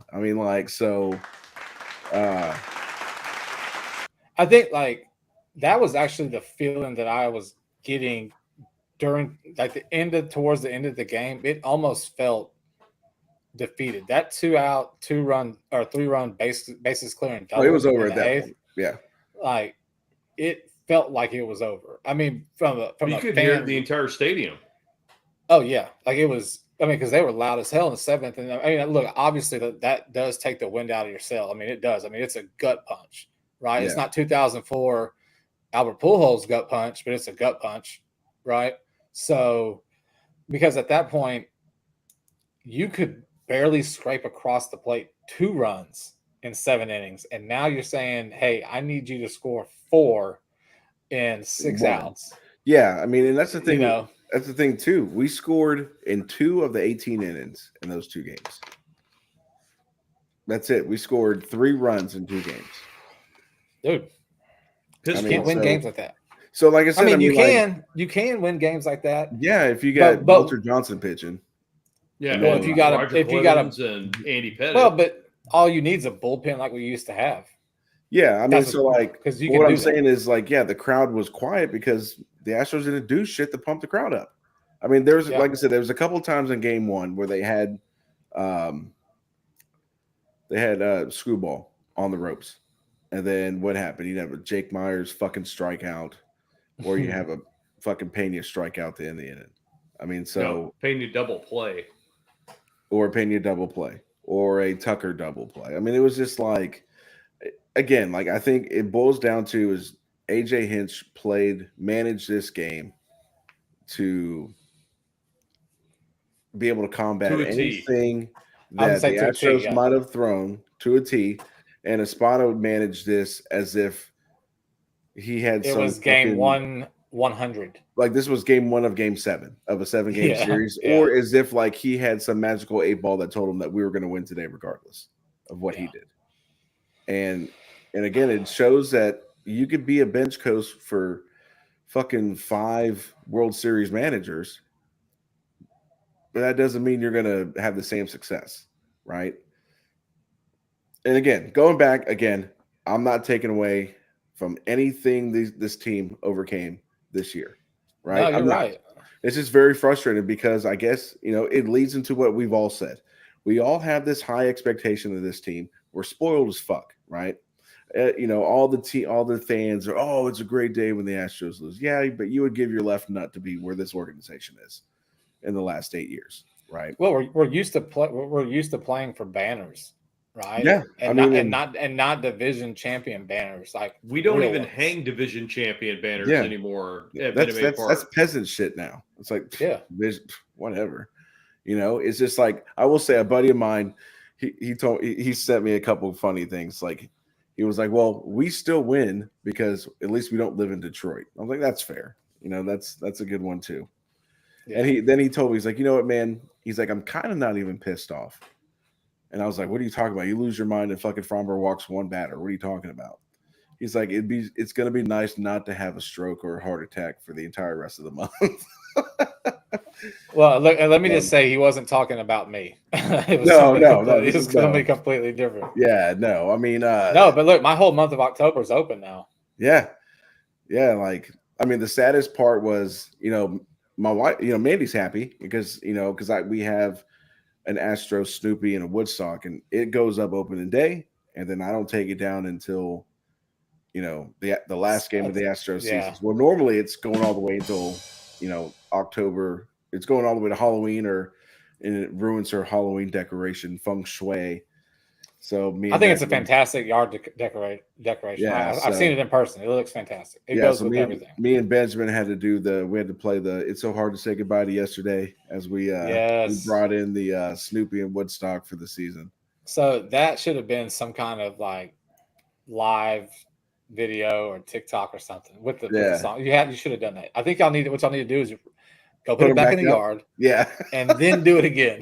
I think like that was actually the feeling that I was getting during like towards the end of the game. It almost felt defeated. That 2-out, 2-run or 3-run bases clearing double. Oh, it was over in at the that eighth, point. Yeah. Like it felt like it was over. I mean, from You a could fan, hear the entire stadium. oh yeah, like it was. I mean, because they were loud as hell in the seventh, and I mean, look, obviously that does take the wind out of your sail. I mean, it does. I mean, it's a gut punch, right? Yeah. It's not 2004 Albert Pujols gut punch, but it's a gut punch, right? So, because at that point, you could barely scrape across the plate 2 runs in 7 innings, and now you're saying, "Hey, I need you to score 4 in 6 One. outs." Yeah, I mean, and that's the thing. You know, That's the thing too. We scored in 2 of the 18 innings in those 2 games. That's it. We scored 3 runs in 2 games. dude, I you mean, can't win so- games like that. So, like I said, I mean, you like, can win games like that. yeah, if you got But- Walter Johnson pitching. Yeah, Well, and if you got a- Roger if you got a- Clemens and Andy Pettit. Well, but all you need is a bullpen like we used to have. Yeah, I mean, That's so like, because you can what do I'm that. saying is like, yeah, the crowd was quiet because the Astros didn't do shit to pump the crowd up. I mean, there's Yeah. like I said, there was a couple of times in game 1 where they had Screwball on the ropes, and then what happened? You'd have a Jake Myers fucking strikeout, or you have a fucking Pena strikeout to end the inning. I mean, so no, paying you double play. or a Pena double play, or a Tucker double play. I mean, it was just like, again, like I think it boils down to is AJ Hinch managed this game to be able to combat To a T. anything I would that say the to a T, Astros yeah. might have thrown to a T, and Espada managed this as if he had It some was game fucking- 100. like this was game 1 of game 7 of a 7-game Yeah, series, yeah. or as if like he had some magical 8-ball that told him that we were going to win today regardless of what he Yeah. did. And again, it shows that you could be a bench coach for fucking 5 World Series managers, but that doesn't mean you're going to have the same success, right? And again, going back again, I'm not taking away from anything this team overcame this year, right? No, you're I'm not. right. It's just very frustrating because I guess, it leads into what we've all said. We all have this high expectation of this team. We're spoiled as fuck, right? All the fans are, oh, it's a great day when the Astros lose. Yeah, but you would give your left nut to be where this organization is in the last 8 years, right? Well, we're used to playing for banners, right? Yeah, and I mean, not division champion banners. Like We don't real even ones. hang division champion banners Yeah. anymore at That's Minute Maid Park. that's peasant shit now. It's like, Yeah. whatever. It's just like, I will say, a buddy of mine, he sent me a couple of funny things. Like, he was like, well, we still win because at least we don't live in Detroit. I was like, that's fair. That's a good one too. Yeah. And then he told me, he's like, you know what, man? He's like, I'm kind of not even pissed off. And I was like, what are you talking about? You lose your mind and fucking Fromber walks 1 batter. What are you talking about? He's like, it's going to be nice not to have a stroke or a heart attack for the entire rest of the month. Well, look, and let me just say he wasn't talking about me. It was No, somebody no, completely- this it is was somebody no. completely different. Yeah, no, I mean, No, but look, my whole month of October is open now. yeah, like, I mean, the saddest part was, my wife, Mandy's happy because we have an Astro Snoopy and a Woodstock, and it goes up opening day, and then I don't take it down until the last game of the Astro Yeah. season. Well, normally it's going all the way until October. It's going all the way to Halloween, and it ruins her Halloween decoration feng shui. So I think it's a fantastic yard decoration. Yeah, I've so- seen it in person. It looks fantastic. It goes with everything. Me and Benjamin had to play the It's So Hard to Say Goodbye to Yesterday as we Yes. brought in the Snoopy and Woodstock for the season. So that should have been some kind of like live video or TikTok or something with the song. You should have done that. I think what y'all need to do is go put it them back back in the up. yard Yeah. and then do it again.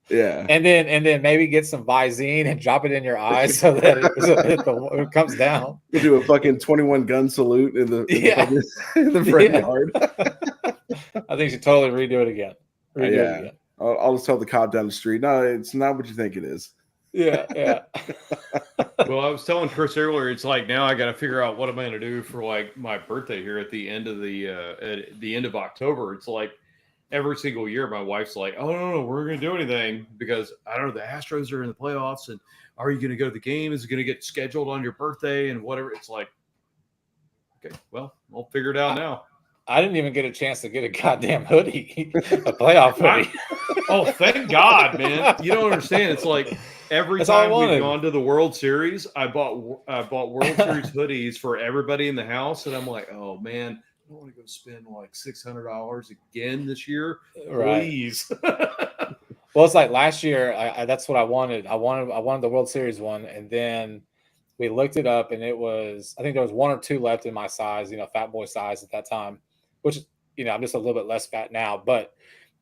Yeah. and then maybe get some Visine and drop it in your eyes so that it comes down. We'll do a fucking 21 gun salute in the Yeah. in the front Yeah. yard. I think you should totally redo it again. Yeah. I'll just tell the cop down the street, no, it's not what you think it is. Yeah. Well, I was telling Chris earlier, it's like now I got to figure out what am I going to do for like my birthday here at the end of October. It's like every single year, my wife's like, "Oh no, we're going to do anything because I don't know the Astros are in the playoffs, and are you going to go to the game? Is it going to get scheduled on your birthday and whatever?" It's like, okay, well, I'll figure it out now. I didn't even get a chance to get a goddamn hoodie, a playoff hoodie. Oh, thank God, man! You don't understand. It's like every That's all I time we've wanted. gone to the World Series, I bought World Series hoodies for everybody in the house, and I'm like, oh man, I don't want to go spend like $600 again this year, Right. please. Well, it's like last year. I that's what I wanted. I wanted the World Series one, and then we looked it up, and it was, I think there was one or two left in my size, fat boy size at that time, which, I'm just a little bit less fat now, but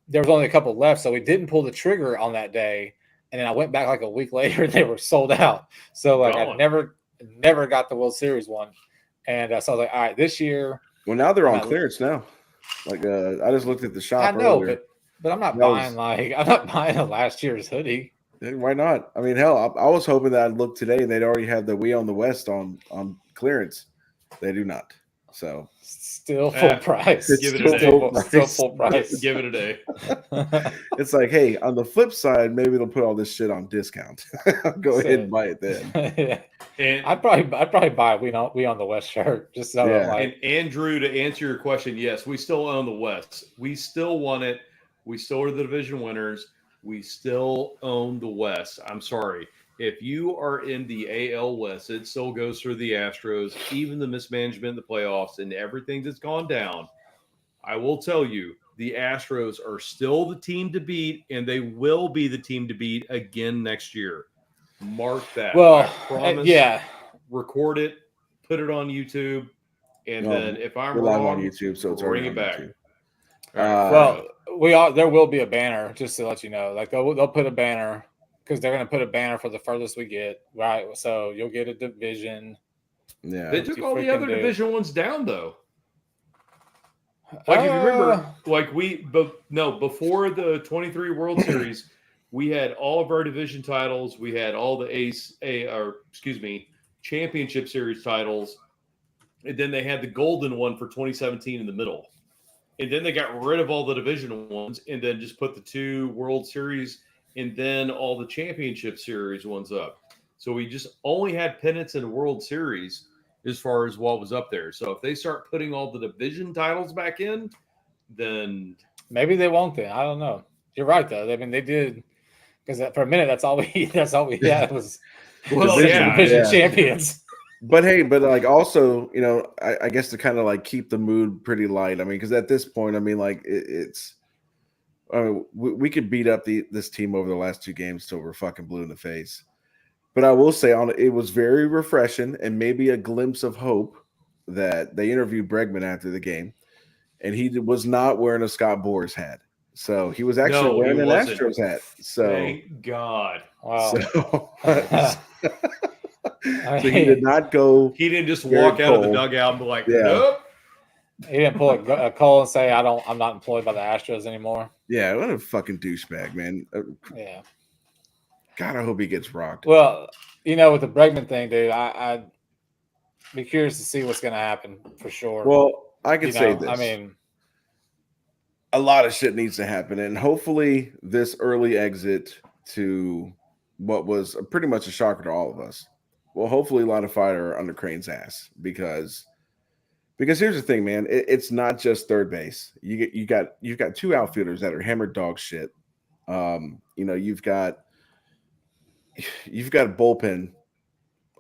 there was only a couple left. So we didn't pull the trigger on that day. And then I went back like a week later and they were sold out. So like I Gone. never got the World Series one. And so I was like, all right, this year. Well, now they're on clearance now. Like I just looked at the shop. I know, earlier. but I'm not That buying I'm not buying a last year's hoodie. Why not? I mean, hell, I was hoping that I'd look today and they'd already have the We on the West on clearance. They do not. So still full price. Give it a day. Still full price. Give it a day. It's like, hey, on the flip side, maybe they'll put all this shit on discount. Go ahead and buy it then. Yeah. And I'd probably buy We on the West shirt just so Yeah. And Andrew, to answer your question, yes, we still own the West. We still want it. We still are the division winners. We still own the West. I'm sorry. If you are in the AL West, it still goes through the Astros, even the mismanagement in the playoffs and everything that's gone down. I will tell you, the Astros are still the team to beat, and they will be the team to beat again next year. Mark that. Well, I promise. yeah. Record it, put it on YouTube, and then if I'm We're wrong, live on YouTube, so it's bring already it on back. YouTube. Well, there will be a banner, just to let you know. Like they'll put a banner because they're going to put a banner for the furthest we get, right? So you'll get a division. Yeah, They took all the freaking other do. division ones down, though. Like if you remember, like before the 23 World Series, we had all of our division titles. We had all the championship series titles, and then they had the golden one for 2017 in the middle. And then they got rid of all the division ones and then just put the 2 World Series and then all the championship series ones up. So we just only had pennants and World Series as far as what was up there. So if they start putting all the division titles back in, then maybe they won't. Then I don't know. You're right, though. I mean, they did because for a minute that's all we had was division champions. But hey, like also, I guess to kind of like keep the mood pretty light. I mean, because at this point, I mean, like we could beat up this team over the last 2 games till we're fucking blue in the face. But I will say, it was very refreshing and maybe a glimpse of hope that they interviewed Bregman after the game, and he was not wearing a Scott Boras hat. So he was actually wearing an Astros hat. So thank God. Wow. So he did not go. He didn't just walk out of the dugout and be like, nope. He didn't pull a call and say, I'm not employed by the Astros anymore. Yeah, what a fucking douchebag, man. Yeah. God, I hope he gets rocked. Well, with the Bregman thing, dude, I'd be curious to see what's going to happen for sure. Well, I can say this. I mean, a lot of shit needs to happen, and hopefully this early exit to what was pretty much a shocker to all of us. Well, hopefully a lot of fire under Crane's ass because here's the thing, man. It's not just third base. You've got 2 outfielders that are hammered dog shit. You've got bullpen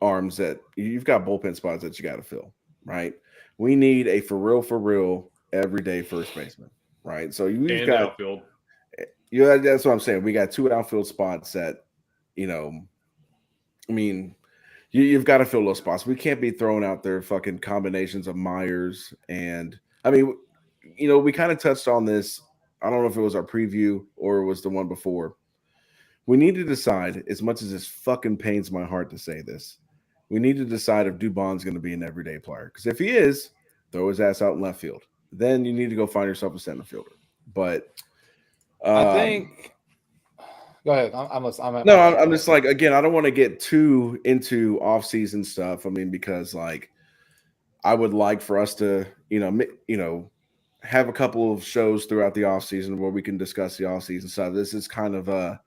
arms you've got bullpen spots that you got to fill, right? We need a for real everyday first baseman, right? So you've got outfield. Yeah, that's what I'm saying. We got 2 outfield spots that, you've got to fill those spots. We can't be throwing out there fucking combinations of Myers and we kind of touched on this. I don't know if it was our preview or it was the one before. We need to decide, as much as this fucking pains my heart to say this, we need to decide if Dubon's going to be an everyday player. Because if he is, throw his ass out in left field. Then you need to go find yourself a center fielder. But I think Go ahead. I'm No, I'm just like, again, I don't want to get too into off-season stuff. I mean, because like I would like for us to, have a couple of shows throughout the off-season where we can discuss the off-season stuff. This is kind of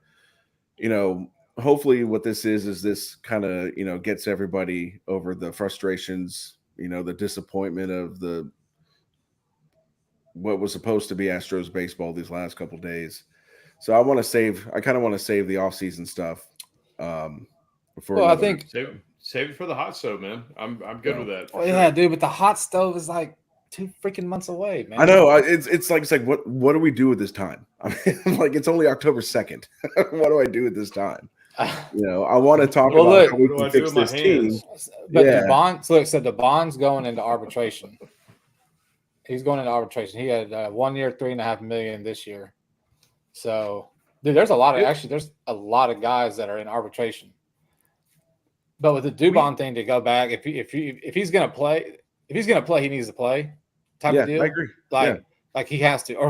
hopefully what this is this kind of, gets everybody over the frustrations, the disappointment of what was supposed to be Astros baseball these last couple days. So I kind of want to save the off-season stuff. I think save it for the hot stove, man. I'm good with that. Well, yeah, dude, but the hot stove is like 2 freaking months away, man. I know. It's like what do we do at this time? I mean, like it's only October 2nd. What do I do at this time? I want to talk about how we can fix this team. But DeBond's going into arbitration. He's going into arbitration. He had 1 year, $3.5 million this year. So, dude, there's a lot of guys that are in arbitration. But with the Dubon thing to go back, if he's gonna play, he needs to play. Type of deal. I agree. Like he has to, or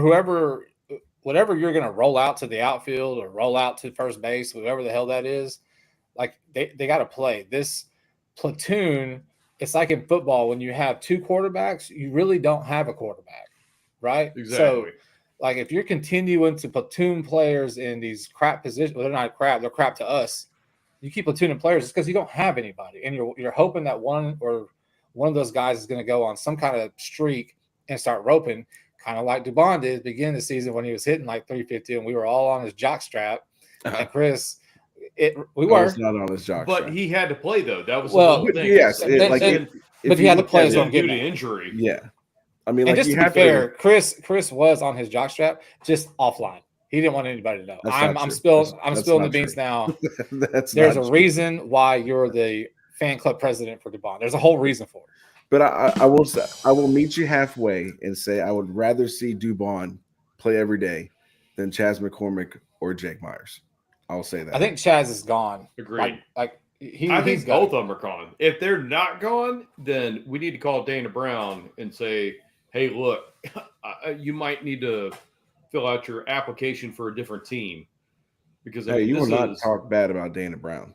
whatever you're gonna roll out to the outfield or roll out to first base, whatever the hell that is, like they got to play this platoon. It's like in football when you have 2 quarterbacks, you really don't have a quarterback, right? Exactly. So, like if you're continuing to platoon players in these crap positions, well, they're not crap; they're crap to us. You keep platooning players, it's because you don't have anybody, and you're hoping that one of those guys is going to go on some kind of streak and start roping, kind of like Dubon did beginning of the season when he was hitting like 350, and we were all on his jock strap. And Chris, we were not on his jock but strap. he had to play though. That was the well, whole thing. yes, but he had to play due to injury. Yeah, I mean, and like just to be fair, Chris was on his jock strap, just offline. He didn't want anybody to know. I'm spilling the beans now. There's a reason why you're the fan club president for Dubon. There's a whole reason for it. But I will meet you halfway and say I would rather see Dubon play every day than Chas McCormick or Jake Myers. I'll say that. I think Chaz is gone. Agreed. I think both of them are gone. If they're not gone, then we need to call Dana Brown and say, hey, look, you might need to fill out your application for a different team. Because you will not talk bad about Dana Brown.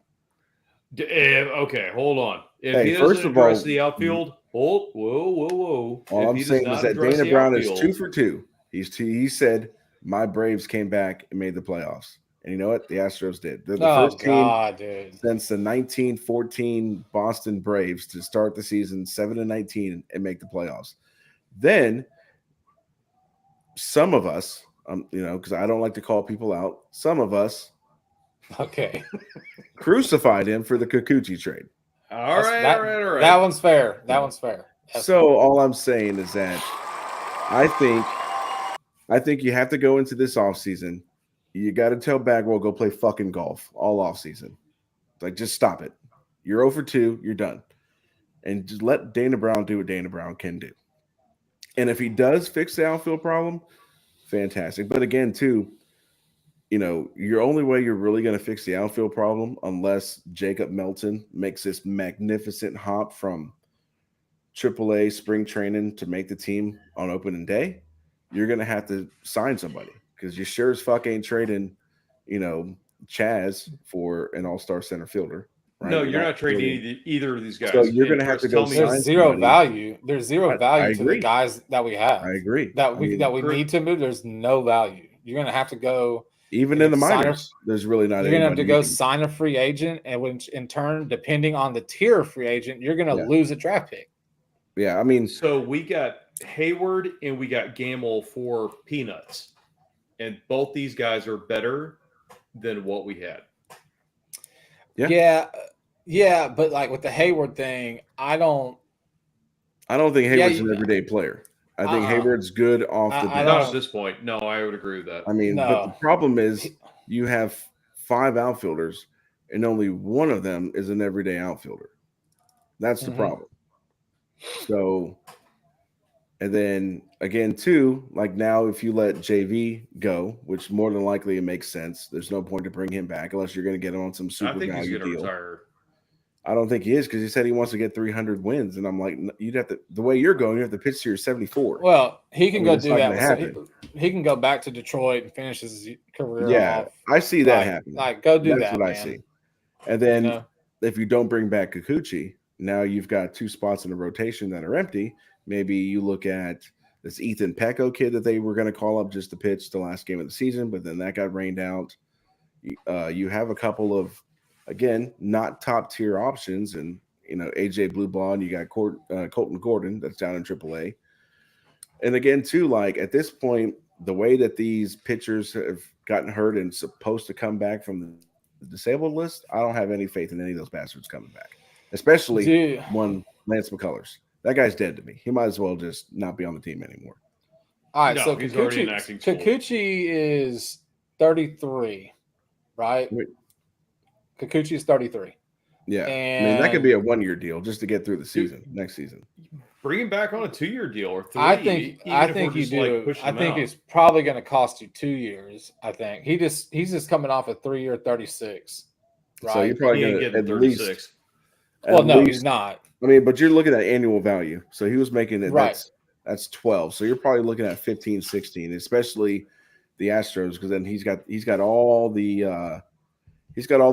Okay, hold on. If he first doesn't of all, address the outfield, whoa. All I'm saying is that Dana Brown is 2 for 2. He said, my Braves came back and made the playoffs. And you know what? The Astros did. They're the first team since the 1914 Boston Braves to start the season 7-19 and make the playoffs. Then some of us, because I don't like to call people out, some of us crucified him for the Kikuchi trade. All right. That one's fair. So all I'm saying is that I think you have to go into this offseason. You got to tell Bagwell, go play fucking golf all offseason. Like, just stop it. You're 0 for 2. You're done. And just let Dana Brown do what Dana Brown can do. And if he does fix the outfield problem, fantastic. But again, too, your only way you're really going to fix the outfield problem, unless Jacob Melton makes this magnificent hop from AAA spring training to make the team on opening day, you're going to have to sign somebody. Because you sure as fuck ain't trading, Chaz for an all-star center fielder. Right? No, you're not trading either of these guys. So you're going to have to go sign There's zero value. There's zero value to the guys that we have. I agree. That we need to move. There's no value. You're going to have to go. Even in the minors, there's really not. You're going to have to go sign a free agent, and which in turn, depending on the tier of free agent, you're going to lose a draft pick. Yeah, I mean. So we got Hayward and we got Gamble for peanuts. And both these guys are better than what we had. Yeah, but like with the Hayward thing, I don't think Hayward's an everyday player. I think Hayward's good off the bench. Not at this point. No, I would agree with that. I mean, but the problem is you have 5 outfielders and only one of them is an everyday outfielder. That's the problem. So, and then again, too, like now, if you let JV go, which more than likely it makes sense, there's no point to bring him back unless you're going to get him on some super value deal. Retire. I don't think he is because he said he wants to get 300 wins, and I'm like, you'd have to. The way you're going, you have to pitch to your 74. Well, he can I mean, go it's do not that. gonna So happen. he can go back to Detroit and finish his career Yeah, off. I see that Like, happening. like go do That's that, what I man. see. And then You know? if you don't bring back Kikuchi, now you've got 2 spots in the rotation that are empty. Maybe you look at this Ethan Pecco kid that they were going to call up just to pitch the last game of the season, but then that got rained out. You have a couple of, again, not top tier options, and AJ Blue Bond. You got Colton Gordon that's down in AAA, and again too, like at this point, the way that these pitchers have gotten hurt and supposed to come back from the disabled list, I don't have any faith in any of those bastards coming back, especially Dude. one Lance McCullers. That guy's dead to me. He might as well just not be on the team anymore. All right, No, so he's already in acting school. Kikuchi is 33, right? Wait. Kikuchi is 33. Yeah, And I mean that could be a 1-year deal just to get through the season next season. Bring him back on a 2-year deal or 3. I think even if we're you just, like, do. pushing I him think out. it's probably going to cost you 2 years. I think he's just coming off a 3-year 36. Right? So you're probably He ain't going to getting at least. 36. Well, no, he's least, not. I mean, but you're looking at annual value. So he was making it. Right. That's 12. So you're probably looking at 15, 16, especially the Astros, because then he's got all the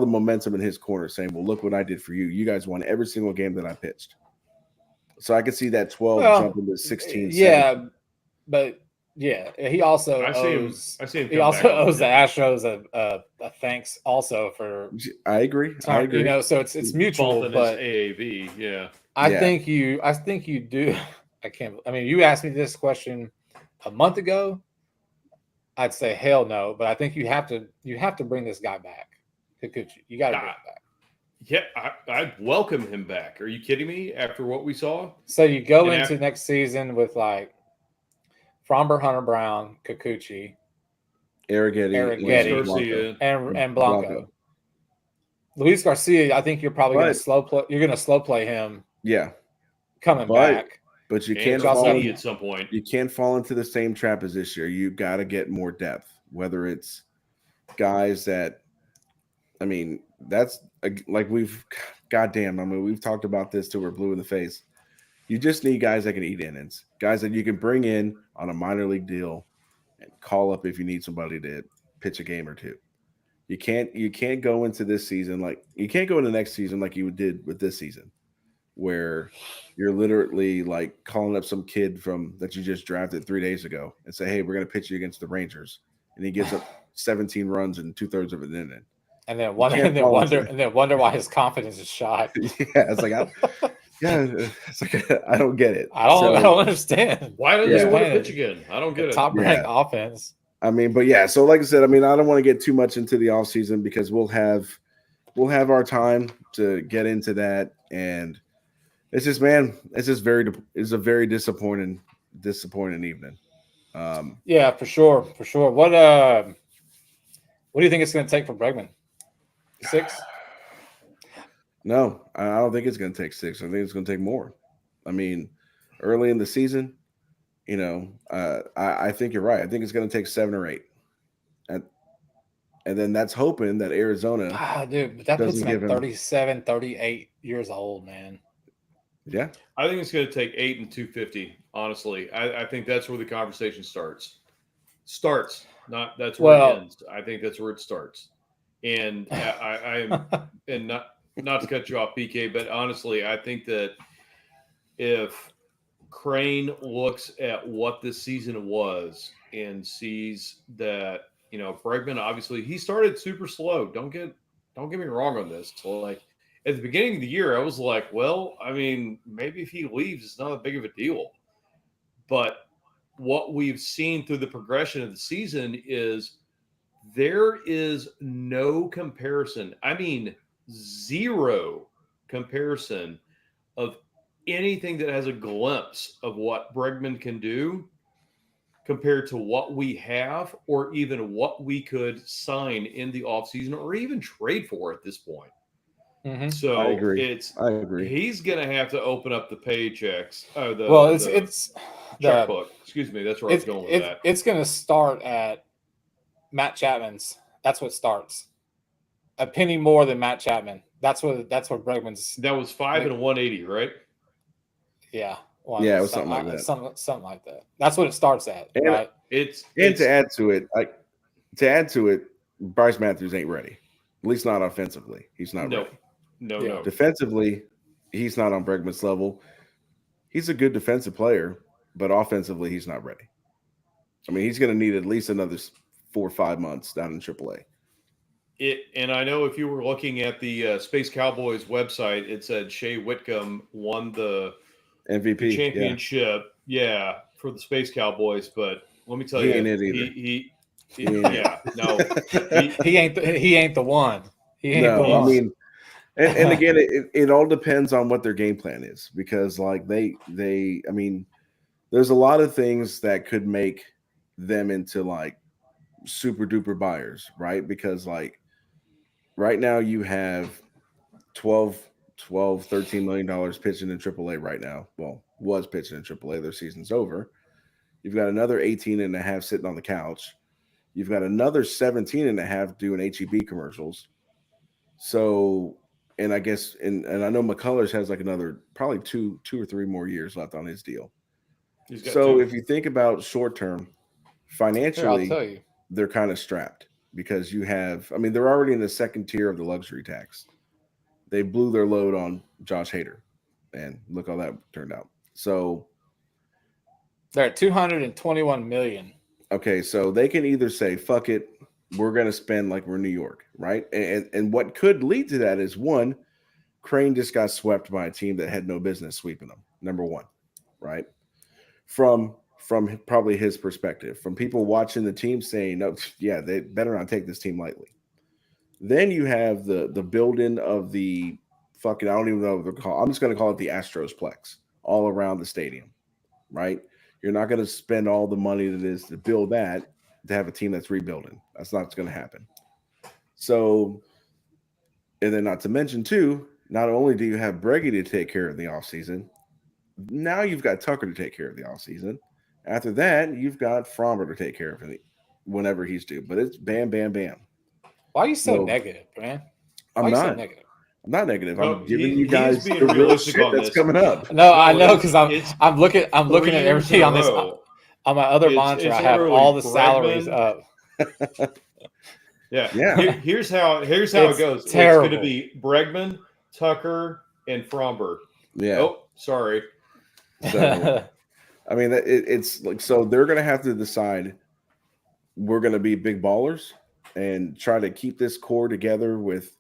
momentum in his corner, saying, "Well, look what I did for you. You guys won every single game that I pitched." So I could see that 12 jump into 16. Yeah, 17. but yeah, he also I see him. owes. I see him. He come also back on owes the him. Astros a thanks also for I agree. I agree. so it's mutual. Both in But his AAV. Yeah. I Yeah. think you do. I mean, you asked me this question a month ago. I'd say hell no, but I think you have to bring this guy back. Kikuchi. You got to bring him back. Yeah, I'd welcome him back. Are you kidding me? After what we saw, So you go And into next season with like Fromber, Hunter Brown, Kikuchi, Arrighetti, Getty. Luis Garcia. and Blanco. Luis Garcia, I think you're probably going to slow play. You're going to slow play him Yeah, coming But- back. but you And can't also- fall. Rossi at some point. You can't fall into the same trap as this year. You got to get more depth. Whether it's guys that, I mean, that's like we've talked about this till we're blue in the face. You just need guys that can eat innings, guys that you can bring in on a minor league deal and call up if you need somebody to pitch a game or two. You can't go into this season like you can't go into next season like you did with this season, where you're literally like calling up some kid that you just drafted 3 days ago and say, "Hey, we're going to pitch you against the Rangers," and he gives up 17 runs in 2/3 of an inning. And then can't wonder why his confidence is shot. Yeah, it's like I don't get it. I don't understand. Why doesn't Yeah. he want to pitch again? I don't get it. Top ranked offense. I mean, but yeah, so like I said, I mean, I don't want to get too much into the offseason because we'll have our time to get into that. And it's just, man, it's a very disappointing evening. Yeah, for sure. What do you think it's going to take for Bregman? 6? No, I don't think it's going to take 6. I think it's going to take more. I mean, early in the season, I think you're right. I think it's going to take 7 or 8. And then that's hoping that Arizona. Dude, but that puts doesn't him at give him- 37, 38 years old, man. Yeah. I think it's going to take 8 and 250. Honestly, I think that's where the conversation starts. Not that's where it ends. I think that's where it starts. And I am, and not to cut you off, BK, but honestly, I think that if Crane looks at what this season was and sees that, Bregman, obviously he started super slow. Don't get me wrong on this. So like at the beginning of the year, I was like, well, I mean, maybe if he leaves, it's not that big of a deal. But what we've seen through the progression of the season is there is no comparison. I mean, zero comparison of anything that has a glimpse of what Bregman can do compared to what we have or even what we could sign in the offseason or even trade for at this point. Mm-hmm. So I agree. He's going to have to open up the paychecks. It's checkbook. Excuse me. That's where I was going with that. It's going to start at Matt Chapman's. That's what starts. A penny more than Matt Chapman. That's what Bregman's. That was 5 and 180, right? Yeah. Yeah, it was something like that. Something like that. That's what it starts at, And- right? To add to it, Bryce Matthews ain't ready. At least not offensively. He's not ready. No. Defensively, he's not on Bregman's level. He's a good defensive player, but offensively, he's not ready. I mean, he's going to need at least another 4 or 5 months down in AAA. And I know if you were looking at the Space Cowboys website, it said Shea Whitcomb won the MVP championship, for the Space Cowboys. But let me tell He you, ain't it either. no, He ain't the one. He ain't the No, one. I mean, and again, it all depends on what their game plan is, because like they I mean, there's a lot of things that could make them into like super duper buyers, right? Because like right now you have 12 $13 million pitching in AAA right now. Well, was pitching in AAA. Their season's over. You've got another 18 and a half sitting on the couch. You've got another 17 and a half doing HEB commercials. So, and I guess, and I know McCullers has like another probably two or three more years left on his deal. So if you think about short term, financially, Here, I'll tell you. they're kind of strapped because you have, I mean, they're already in the second tier of the luxury tax. They blew their load on Josh Hader, and look how that turned out. So they're at 221 million. Okay, so they can either say, fuck it, we're going to spend like we're New York, right? And what could lead to that is, one, Crane just got swept by a team that had no business sweeping them, number one, right? From probably his perspective, from people watching the team saying, no, yeah, they better not take this team lightly. Then you have the building of the fucking, I don't even know what they're called. I'm just going to call it the Astros Plex all around the stadium, right? You're not going to spend all the money that is to build that to have a team that's rebuilding. That's not going to happen. So, and then not to mention too, not only do you have Breggy to take care of the offseason, now you've got Tucker to take care of the offseason. After that, you've got Fromber to take care of it whenever he's due. But it's bam, bam, bam. Why are you so negative, man? I'm not. So negative? I'm not negative. No, I'm giving you guys being the real realistic shit on that's this. coming up. No, I know, because I'm looking at 3 years everything in a on this. row. On my other monitor, I have literally all the Bregman. salaries up. Yeah. Here's how it goes. Terrible. It's going to be Bregman, Tucker, and Fromber. Yeah. Oh, sorry. So, I mean, it's like, so they're going to have to decide, we're going to be big ballers and try to keep this core together with,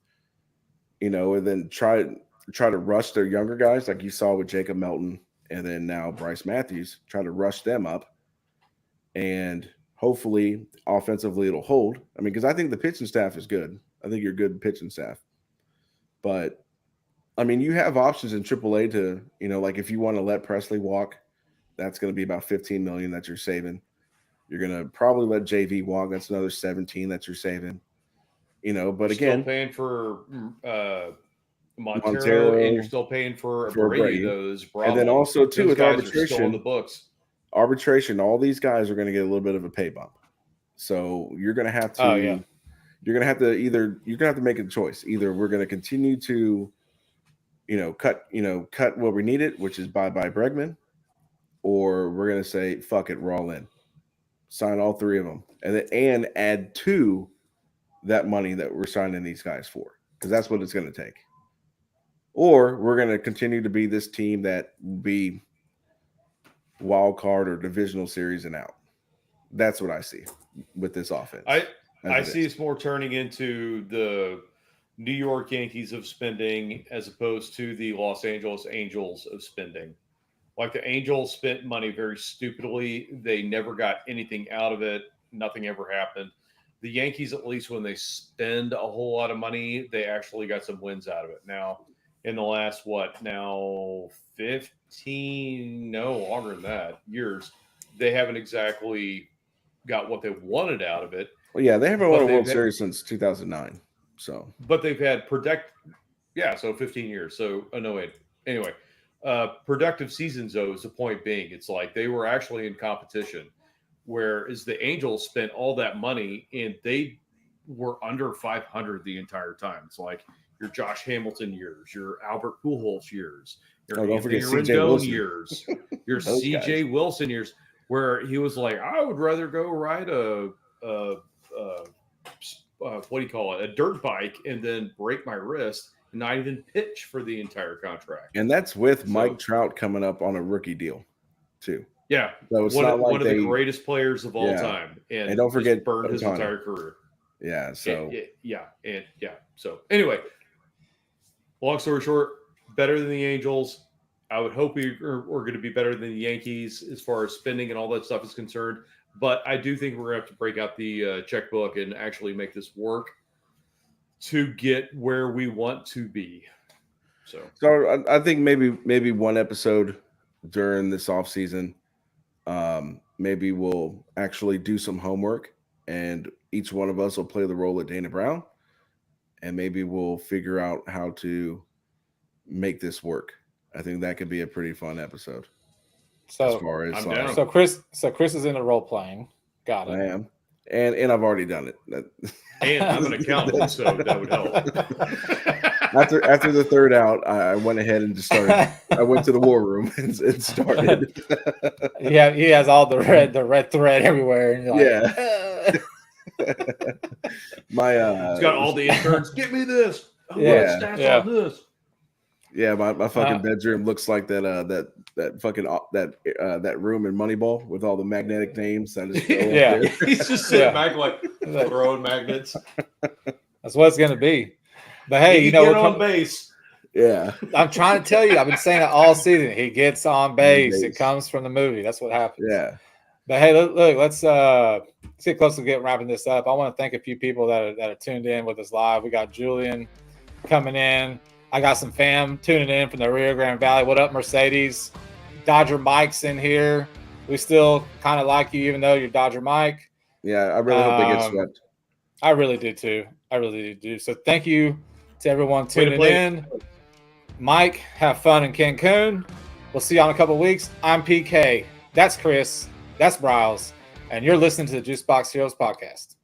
you know, and then try to rush their younger guys, like you saw with Jacob Melton and then now Bryce Matthews, try to rush them up. And hopefully offensively it'll hold. I mean, because I think the pitching staff is good. I think you're good pitching staff. But, I mean, you have options in AAA to, you know, like if you want to let Presley walk, that's going to be about $15 million that you're saving. You're going to probably let JV walk. That's another 17 that you're saving. You know, but You're again, still paying for Montero, and you're still paying for Brady. And then also too with arbitration, on the books. Arbitration, all these guys are going to get a little bit of a pay bump. So you're going to have to, you're going to have to make a choice. Either we're going to continue to, cut what we needed, which is bye Bregman, or we're going to say, fuck it, we're all in. Sign all three of them, and add to that money that we're signing these guys for, because that's what it's going to take. Or we're going to continue to be this team that will be wild card or divisional series and out. That's what I see with this offense. I see it's more turning into the New York Yankees of spending as opposed to the Los Angeles Angels of spending. Like the Angels spent money very stupidly. They never got anything out of it. Nothing ever happened. The Yankees, at least when they spend a whole lot of money, they actually got some wins out of it. Now, in the last, 15, no, longer than that, years, they haven't exactly got what they wanted out of it. Well, yeah, they haven't won a World Series since 2009. So, but they've had so 15 years. So, anyway, productive seasons, though, is the point being. It's like they were actually in competition, whereas the Angels spent all that money and they were under 500 the entire time. It's like your Josh Hamilton years, your Albert Pujols years, your don't forget Anthony C.J. Rendon Wilson. years, your Those C.J. guys. Wilson years, where he was like, I would rather go ride a what do you call it, a dirt bike, and then break my wrist and not even pitch for the entire contract. And that's with So- Mike Trout coming up on a rookie deal, too. Yeah, So it's one, not like one of the greatest players of all Yeah. time, and And don't forget just burned his Ohtani. entire career. Yeah. So So anyway, long story short, better than the Angels. I would hope we're going to be better than the Yankees as far as spending and all that stuff is concerned. But I do think we're going to have to break out the checkbook and actually make this work to get where we want to be. So I think maybe one episode during this off season, maybe we'll actually do some homework, and each one of us will play the role of Dana Brown, and maybe we'll figure out how to make this work. I think that could be a pretty fun episode. As So far as I'm down. so Chris is in the role playing. Got I it. am, and I've already done it. and I'm an accountant, so that would help. After the third out, I went ahead and just started. I went to the war room and started. Yeah, he has all the red thread everywhere. And you're like, Yeah. My He's got all the interns. Get me this. Oh, Yeah, stats yeah. on this. yeah, my fucking Uh, bedroom looks like that fucking that room in Moneyball with all the magnetic names. I just throw up Yeah. there. He's just sitting Yeah. back like Like- throwing magnets. That's what it's gonna be. But hey, you know, get we're on com- base. Yeah, I'm trying to tell you, I've been saying it all season. He gets on base. It base. comes from the movie. That's what happens. yeah. But hey, look, let's get close to getting wrapping this up. I want to thank a few people that are tuned in with us live. We got Julian coming in. I got some fam tuning in from the Rio Grande Valley. What up, Mercedes? Dodger Mike's in here. We still kind of like you, even though you're Dodger Mike. Yeah, I really hope they get Um, swept. I really do too. I really do. So thank you to everyone Way to tuning play. in. Mike, have fun in Cancun. We'll see you in a couple of weeks. I'm PK. That's Chris. That's Bryles. And you're listening to the Juicebox Heroes podcast.